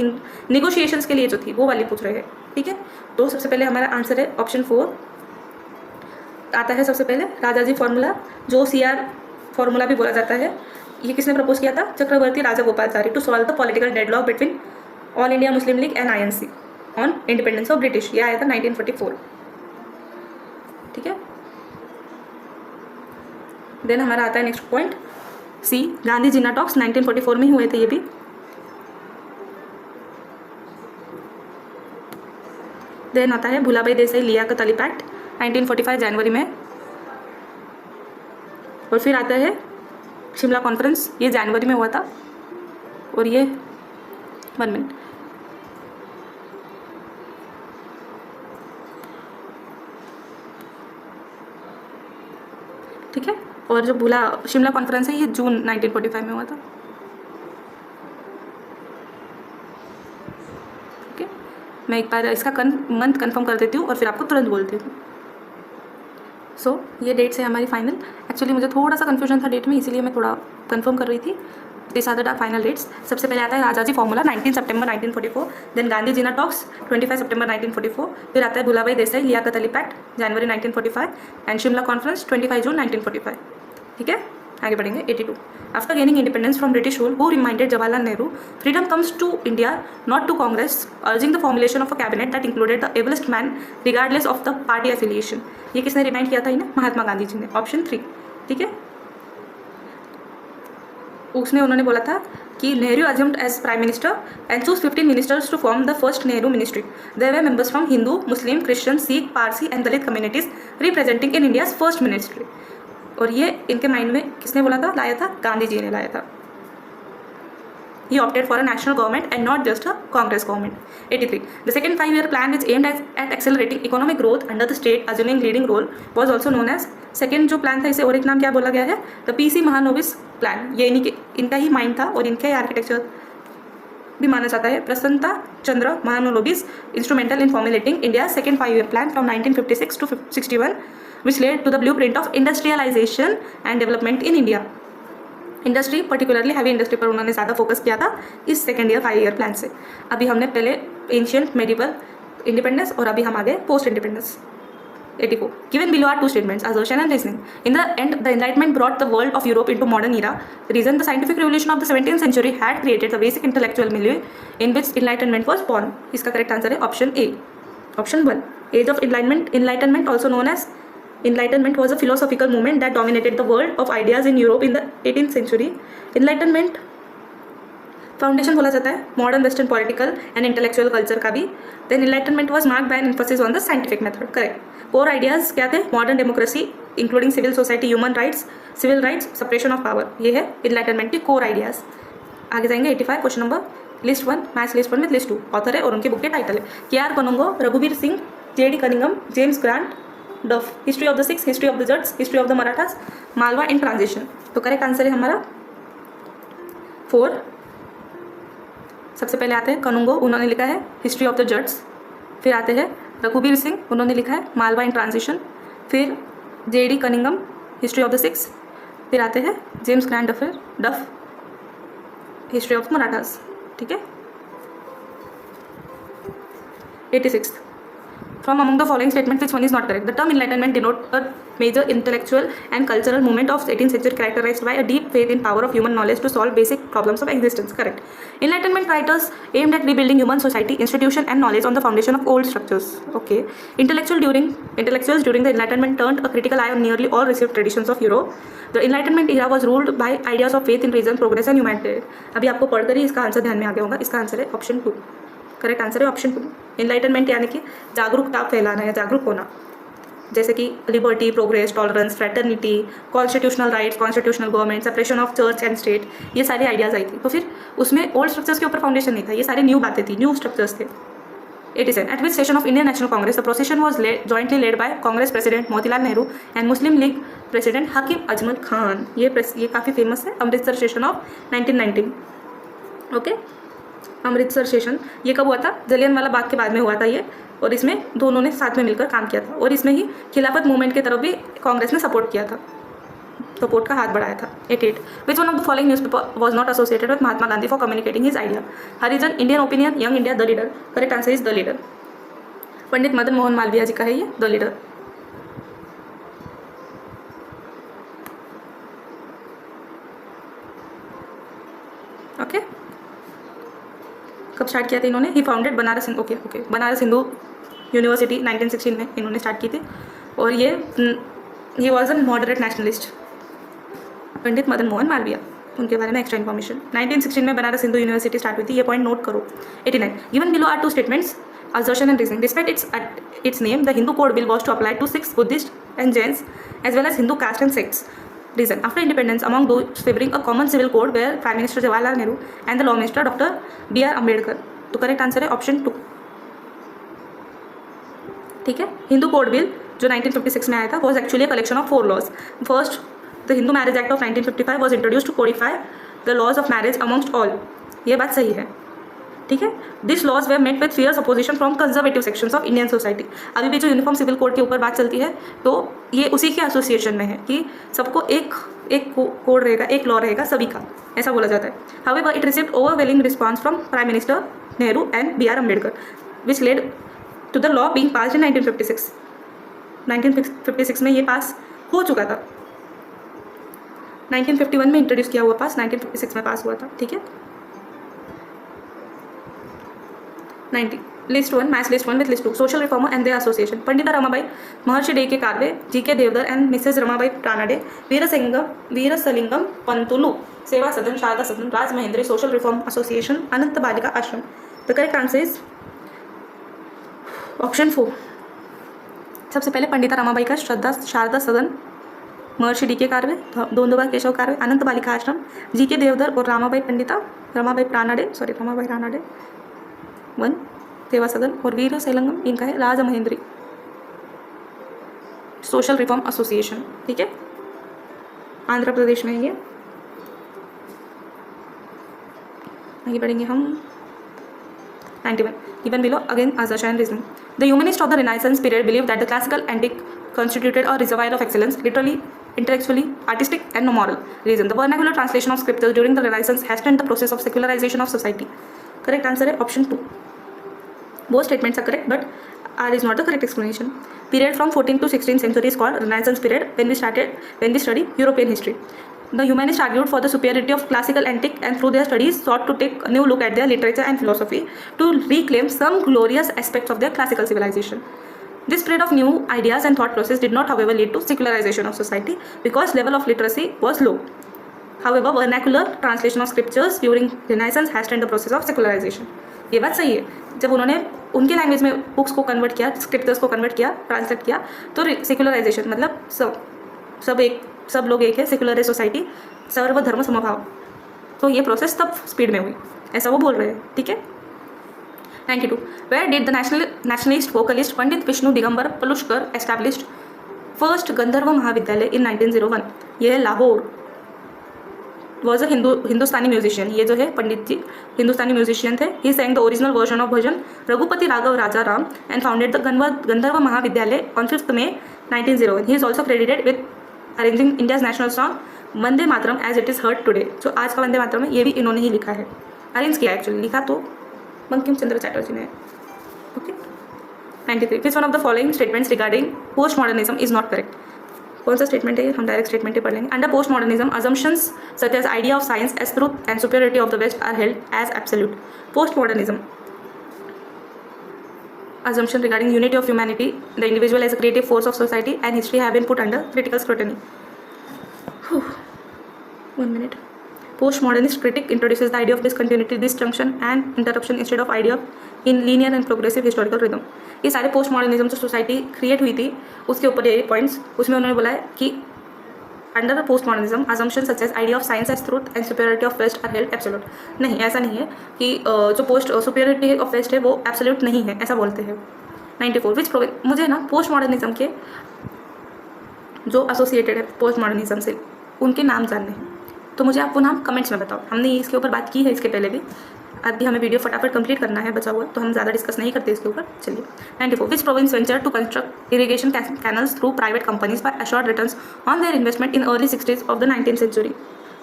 निगोशिएशंस के लिए जो थी वो वाली पूछ रहे हैं। ठीक है। तो सबसे पहले हमारा आंसर है ऑप्शन 4 आता है। सबसे पहले राजाजी फार्मूला, जो CR फार्मूला भी बोला जाता है, ये किसने प्रपोज किया था? Chakravarti Rajagopalachari, to solve the political deadlock between all India Muslim league and INC on independence of British. ये आया था 1944। ठीक है। देन हमारा आता है next point C, Gandhi Jinnah talks 1944 में ही हुए थे ये भी। देन आता है भुलाभाई देसाई लियाकत अली पैक्ट 1945 जनवरी में। और फिर आता है शिमला कॉन्फ्रेंस, ये जनवरी में हुआ था। और ये 1 मिनट, ठीक है। और जो शिमला कॉन्फ्रेंस है ये जून 1945 में हुआ था। ओके मैं एक बार इसका मंथ कंफर्म कर देती हूँ और फिर आपको तुरंत बोलती हूँ। सो ये डेट्स है हमारी फाइनल। एक्चुअली मुझे थोड़ा सा कन्फ्यूजन था डेट में, इसीलिए मैं थोड़ा कंफर्म कर रही थी। This are the final dates. सबसे पहले आता है राजाजी फॉर्मूला 19 सितंबर 1944, देन गांधी जिन्ना टॉक्स 25 सितंबर 1944, फिर आता है भुलाभाई देसाई लियाकत अली पैक्ट जनवरी 1945 एंड शिमला कॉन्फ्रेंस 25 जून 1945। ठीक है। आगे बढ़ेंगे। 82. After gaining independence from British rule, who reminded Jawaharlal Nehru freedom comes to India not to Congress, urging the formulation of a cabinet that included the ablest man regardless of the party affiliation. ये किसने remind किया था इन्हें? महात्मा गांधी जी ने। Option 3। ठीक है। उसमें उन्होंने बोला था कि Nehru assumed as prime minister and choose 15 ministers to form the first Nehru ministry. There were members from Hindu, Muslim, Christian, Sikh, Parsi and Dalit communities representing in India's first ministry. और ये इनके माइंड में किसने बोला था, लाया था? गांधी जी ने लाया था। He opted for a national government and not just a Congress government. 83. The second 5-year plan, which aimed at accelerating economic growth under the state assuming leading role, was also known as second जो plan था, इसे और एक नाम क्या बोला गया है? The PC Mahalanobis plan. ये इनका ही माइंड था और इनका ही आर्किटेक्चर भी माना जाता है। Prasanta Chandra Mahalanobis instrumental in formulating India second 5-year plan from 1956 to 61, which led to the blueprint of industrialization and development in India. Industry, particularly heavy industry पर उन्होंने ज़्यादा फोकस किया था इस सेकेंड ईयर 5-year प्लान से। अभी हमने पहले एंशियंट, मेडिवल, इंडिपेंडेंस और अभी हम आ गए post independence. 84. Given below are two statements, assertion and reasoning. In the end, the Enlightenment brought the world of Europe into modern era. The reason, the scientific revolution of the 17th century had created the basic intellectual milieu in which Enlightenment was born. इसका correct answer है option A. Option 1. Age of Enlightenment also known as Enlightenment was a philosophical movement that dominated the world of ideas in Europe in the 18th century. Enlightenment foundation बोला जाता है modern western political and intellectual culture का भी. Then Enlightenment was marked by an emphasis on the scientific method. Correct. Core ideas क्या थे? Modern democracy including civil society, human rights, civil rights, separation of power. ये है Enlightenment की core ideas. आगे जाएंगे 85 question number list 1 match list 1 with list 2. Author है और उनके बुक के टाइटल है K R. Kanungo, Raghubir Singh, J.D. Cunningham, James Grant, Duff. History of the Sikhs, history of the Jats, history of the Marathas, Malwa in transition. तो करेक्ट आंसर है हमारा 4. सबसे पहले आते हैं कनुंगो, उन्होंने लिखा है हिस्ट्री ऑफ द जट्स. फिर आते हैं रघुवीर सिंह, उन्होंने लिखा है मालवा इन ट्रांजिशन. फिर J.D. Cunningham, history of the six. फिर आते हैं James Grant Duff, history of Marathas. ठीक है. 86. From among the following statements, which one is not correct? The term enlightenment denotes a major intellectual and cultural movement of 18th century characterized by a deep faith in power of human knowledge to solve basic problems of existence. Correct. Enlightenment writers aimed at rebuilding human society, institution and knowledge on the foundation of old structures. Okay. Intellectuals during the Enlightenment turned a critical eye on nearly all received traditions of Europe. The Enlightenment era was ruled by ideas of faith in reason, progress and humanity. अभी आपको पढ़कर ही इसका answer ध्यान में आ गया होगा. इसका answer है ऑप्शन 2. करेक्ट आंसर है ऑप्शन 2. एनलाइटनमेंट यानी कि जागरूकता फैलाना या जागरूक होना, जैसे कि liberty, progress, tolerance, fraternity, constitutional rights, constitutional government, separation of church and state, ये सारी आइडियाज़ आई थी. तो फिर उसमें ओल्ड स्ट्रक्चर्स के ऊपर फाउंडेशन नहीं था, ये सारी न्यू बातें थी, न्यू स्ट्रक्चर्स थे. 87. At which session of Indian National Congress the procession was jointly led by Congress President Motilal Nehru and Muslim League President Hakim Ajmal Khan. ये काफ़ी फेमस है. Amritsar session of 1919. Okay. Amritsar session ये कब हुआ था? जलियांवाला बाग के बाद में हुआ था ये. और इसमें दोनों ने साथ में मिलकर काम किया था और इसमें ही खिलाफत मूवमेंट की तरफ भी कांग्रेस ने सपोर्ट किया था, सपोर्ट का हाथ बढ़ाया था. 88. Which one of the following newspaper was not associated with Mahatma Gandhi for communicating his idea? Harijan, Indian opinion, young India, the leader. Correct answer is the leader. Pandit Madan Mohan Malaviya ji का है ये द लीडर. ओके. कब स्टार्ट किया था इन्होंने? He founded Banaras. Okay. Banaras Hindu university 1916 में इन्होंने start की थी. और ये was a moderate nationalist. Pandit Madan Mohan Malviya, उनके बारे में एक्स्ट्रा इन्फॉर्मेशन. 1916 में बनारस हिंदू यूनिवर्सिटी स्टार्ट हुई थी. ये पॉइंट नोट करो. 89. Given below are 2 statements, assertion and reasoning. Despite its name, the Hindu code bill was to apply to Sikhs, Buddhists and Jains as well as Hindu caste and sects. Reason: after independence, among those favoring a common civil code were Prime Minister Jawaharlal Nehru and the Law Minister Dr. B.R. Ambedkar. तो correct answer है option 2. ठीक है. Hindu code bill जो 1956 में आया था was actually a collection of 4 laws. First, the Hindu Marriage Act of 1955 was introduced to codify the laws of marriage amongst all. ये बात सही है. ठीक है. This laws way met with fierce opposition from conservative sections of Indian society. अभी भी जो uniform civil code के ऊपर बात चलती है तो ये उसी के एसोसिएशन में है कि सबको एक कोड रहेगा, एक लॉ रहेगा सभी का, ऐसा बोला जाता है. However it received overwhelming response from prime minister Nehru and B.R. Ambedkar which led to the law being passed in 1956. 1956 में ये पास हो चुका था. 1951 में इंट्रोड्यूस किया हुआ पास, 1956 में पास हुआ था. ठीक है. 90. List 1 match list 1 with list 2. Social reformer and their association. Pandita Ramabai, Maharshi D.K. Karve, G.K. Deodhar and Mrs Ramabai Ranade, Veeresalingam Pantulu, Seva Sadan, Sharada Sadan, Rajahmundry social reform association, Anant Balika Ashram. The correct answer is option 4. सबसे पहले पंडिता रमाबाई का शारदा सदन, महर्षि D.K. कार्वे, दोंदोबा केशव कार्वे, अनंत बालिका आश्रम, G.K. देवधर और रमाबाई रानाडे 1 सेवा सदन, और वीर सेलंगम इनका है राजमहेंद्री सोशल रिफॉर्म एसोसिएशन. ठीक है. आंध्र प्रदेश में ये. आगे बढ़ेंगे हम. 91. Given below again assertion and reasoning. The humanists of the Renaissance period believed that the classical antique constituted a reservoir of excellence, literally, intellectually, artistic, and moral. Reason: the vernacular translation of scriptures during the Renaissance hastened the process of secularization of society. Correct answer है option 2. Both statements are correct, but R is not the correct explanation. Period from 14th to 16th century is called Renaissance period when we study European history. The humanists argued for the superiority of classical antique and through their studies sought to take a new look at their literature and philosophy to reclaim some glorious aspects of their classical civilization. This spread of new ideas and thought process did not, however, lead to secularization of society because level of literacy was low. However, vernacular translation of scriptures during Renaissance hastened the process of secularization. ये बात सही है, जब उन्होंने उनके language में books को convert किया, स्क्रिप्चर्स को कन्वर्ट किया, ट्रांसलेट किया, तो सेकुलराइजेशन मतलब सब लोग एक है, सेकुलर है सोसाइटी, सर्वधर्म समभाव, तो ये प्रोसेस तब स्पीड में हुई, ऐसा वो बोल रहे हैं. ठीक है. 92. Where did the nationalist vocalist Pandit Vishnu Digambar Paluskar established first Gandharva Mahavidyalaya in 1901? ये है Lahore. Was a Hindustani musician. ये जो है पंडित जी हिंदुस्तानी म्यूजिशियन थे. He sang the original version of bhajan Raghupati Raghav Raja Ram and founded the Gandharva Mahavidyalaya on 5 May 1901. He is also credited with arranging India's national song Vande Mataram as it is heard today. जो आज का वंदे मातरम है ये भी इन्होंने ही लिखा है, अरेंज किया एक्चुअली, लिखा तो बंकिम चंद्र चैटर्जी ने. Okay. 93. Which one of the following statements regarding post modernism is not correct? कौन सा स्टेटमेंट है? हम डायरेक्ट स्टेटमेंट ही पढ़ लेंगे. Under post modernism assumptions such as idea of science as truth and superiority of the west are held as absolute. Post modernism assumption regarding unity of humanity, the individual as a creative force of society and history have been put under critical scrutiny. 1 minute. Postmodernist critic introduces the idea of discontinuity, disjunction and interruption instead of idea in linear and progressive historical rhythm. ये सारे post modernism जो society create हुई थी उसके ऊपर ये points, उसमें उन्होंने बोला है कि under post modernism assumptions such as idea of science as truth and superiority of west are held absolute. नहीं, ऐसा नहीं है कि जो पोस्ट सुपीरियरिटी ऑफ वेस्ट है वो एब्सोल्यूट नहीं है, ऐसा बोलते हैं. 94. विच प्रोविंस, मुझे ना पोस्ट मॉडर्निज्म के जो एसोसिएटेड है पोस्ट मॉडर्निज्म से उनके नाम जानने हैं, तो मुझे आप वो नाम कमेंट्स में बताओ. हमने इसके ऊपर बात की है इसके पहले भी, अभी हमें वीडियो फटाफट कंप्लीट करना है बचा हुआ, तो हम ज़्यादा डिस्कस नहीं करते इसके ऊपर. चलिए. 94. Which province venture to construct irrigation canals through private companies by assured returns on their investment in early 60s of the 19th century?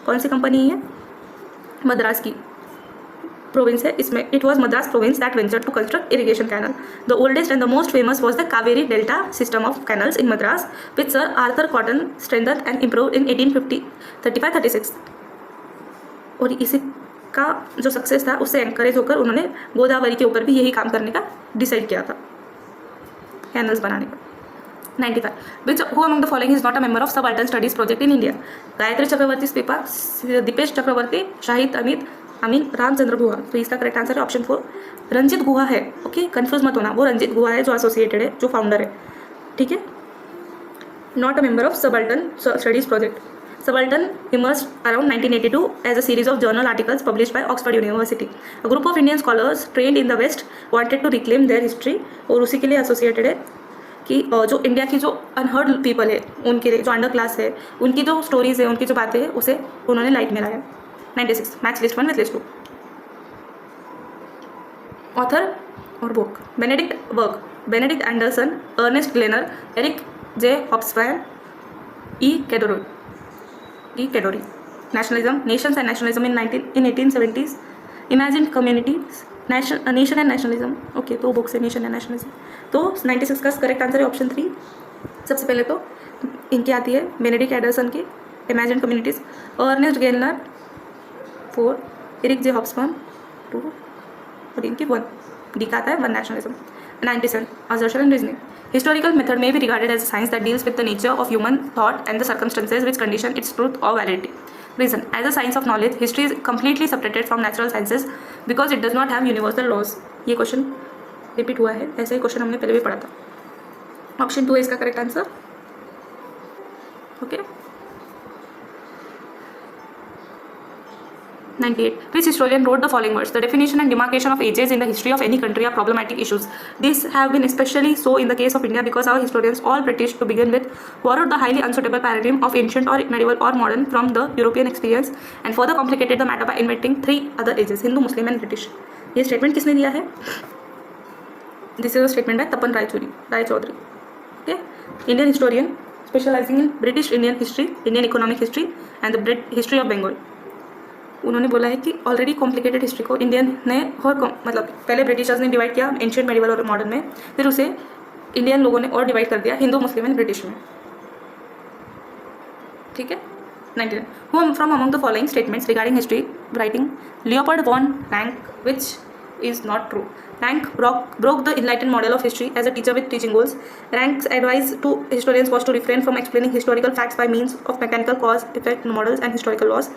कौन सी कंपनी है? मद्रास की प्रोविंस है इसमें. It was Madras province that venture to construct irrigation canal. The oldest and the most famous was the Kaveri delta system of canals in Madras which sir Arthur Cotton strengthen and improve in 1835-36. और इसी का जो success था उससे encourage होकर उन्होंने गोदावरी के ऊपर भी यही काम करने का डिसाइड किया था, कैनल्स बनाने का. 95. Which who among the following is not a member of subaltern studies project in India? Gayatri Chakravorty Spivak, Dipesh Chakrabarty, Shahid Amin, Ramachandra Guha. तो इसका करेक्ट आंसर है ऑप्शन 4 रंजित गुहा है. ओके, कंफ्यूज मत होना, वो रंजित गुहा है जो एसोसिएटेड है, जो फाउंडर है. ठीक है. Not a member of subaltern studies project. Subaltern emerged around 1982 as a series of journal articles published by Oxford University. A group of Indian scholars trained in the West wanted to reclaim their history. और उसी के लिए associated है कि जो India की जो unheard people है, उनके लिए जो अंडर क्लास है, उनकी जो स्टोरीज है, उनकी जो बातें हैं, उसे उन्होंने लाइट में लाया. 96. Match list 1 with list 2. Author और book. Benedict Anderson, Ernest Gellner, Eric J Hobsbawm, E Kedori. Nationalism, Nations and Nationalism in 1870s. Imagined Communities, Nation and Nationalism. Okay, तो बुक से नेशन एंड नेशनलिज्म. तो 96 का correct answer है option 3. सबसे पहले तो इनकी आती है बेनेडिक्ट एंडरसन की imagine communities, Ernest गेलनर 4, Eric J हॉब्सबैन 2 और इनकी 1. डी का आता है 1 nationalism. 97. assertion and reasoning. Historical method may be regarded as a science that deals with the nature of human thought and the circumstances which condition its truth or validity. Reason. As a science of knowledge, history is completely separated from natural sciences because it does not have universal laws. ये question repeat हुआ है, ऐसा ही question हमने पहले भी पढ़ा था. Option 2 है इसका correct answer. Okay. 98. Which historian wrote the following words? The definition and demarcation of ages in the history of any country are problematic issues. These have been especially so in the case of India because our historians, all British to begin with, borrowed the highly unsuitable paradigm of ancient or medieval or modern from the European experience and further complicated the matter by inventing 3 other ages: Hindu, Muslim and British. ये statement किसने दिया है? This is a statement by Tapan Raychaudhuri. Okay, Indian historian specializing in British Indian history, Indian economic history and the history of Bengal. उन्होंने बोला है कि already complicated history को Indian ने और मतलब पहले ब्रिटिशर्स ने डिवाइड किया एंशियंट मेडिवल और मॉडर्न में, फिर उसे इंडियन लोगों ने और डिवाइड कर दिया हिंदू, मुस्लिम एंड ब्रिटिश में. ठीक है. 99. Who from among the following statements regarding history writing Leopold von Ranke, which is not true. Rank broke the enlightened model of history as a teacher with teaching goals. Rank's advice to historians was to refrain from explaining historical facts by means of mechanical cause-effect models and historical laws.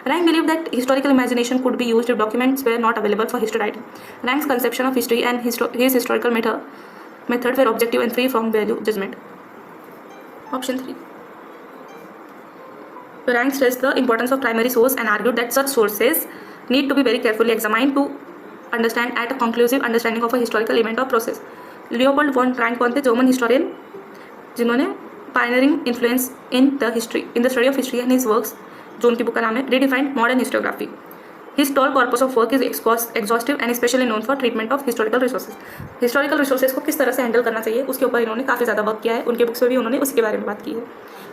Rank believed that historical imagination could be used if documents were not available for history writing. Rank's conception of history and his historical method were objective and free from value judgment. Option 3. Rank stressed the importance of primary source and argued that such sources need to be very carefully examined to understand at a conclusive understanding of a historical event or process. Leopold von Ranke कौन थे? German historian जिन्होंने pioneering influence in the study of history and his works, जो उनकी book का नाम है redefined modern historiography. His tall corpus of work is exhaustive and especially known for treatment of historical resources. Historical resources को किस तरह से handle करना चाहिए उसके ऊपर इन्होंने काफ़ी ज़्यादा वर्क किया है. उनके बुक्स में भी उन्होंने उसके बारे में बात की है.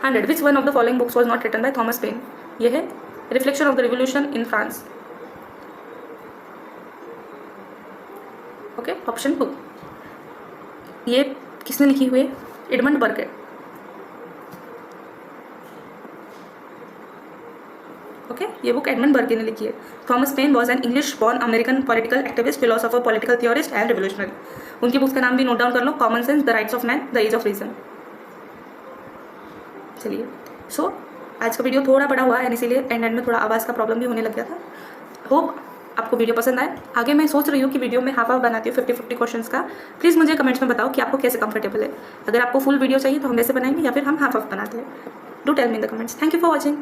100. Which one of the following books was not written by Thomas Paine? ये है reflection of the revolution in France. Okay, option 2. ये किसने लिखी हुई है? एडमंड बर्क है. ओके, ये बुक एडमंड बर्के ने लिखी है. Thomas Paine was an English born American political activist, philosopher, political theorist and revolutionary. उनकी बुक्स का नाम भी नोट डाउन कर लो. Common sense, the rights of man, the age of reason. चलिए, सो आज का वीडियो थोड़ा बड़ा हुआ है इसीलिए एंड में थोड़ा आवाज़ का प्रॉब्लम भी होने लग गया था. होप आपको वीडियो पसंद आए. आगे मैं सोच रही हूँ कि वीडियो में हाफ बनाती हूँ 50-50 क्वेश्चंस का. प्लीज़ मुझे कमेंट्स में बताओ कि आपको कैसे कंफर्टेबल है. अगर आपको फुल वीडियो चाहिए तो हम वैसे बनाएंगे या फिर हम हाफ बनाते हैं. Do tell me in the comments. Thank you for watching.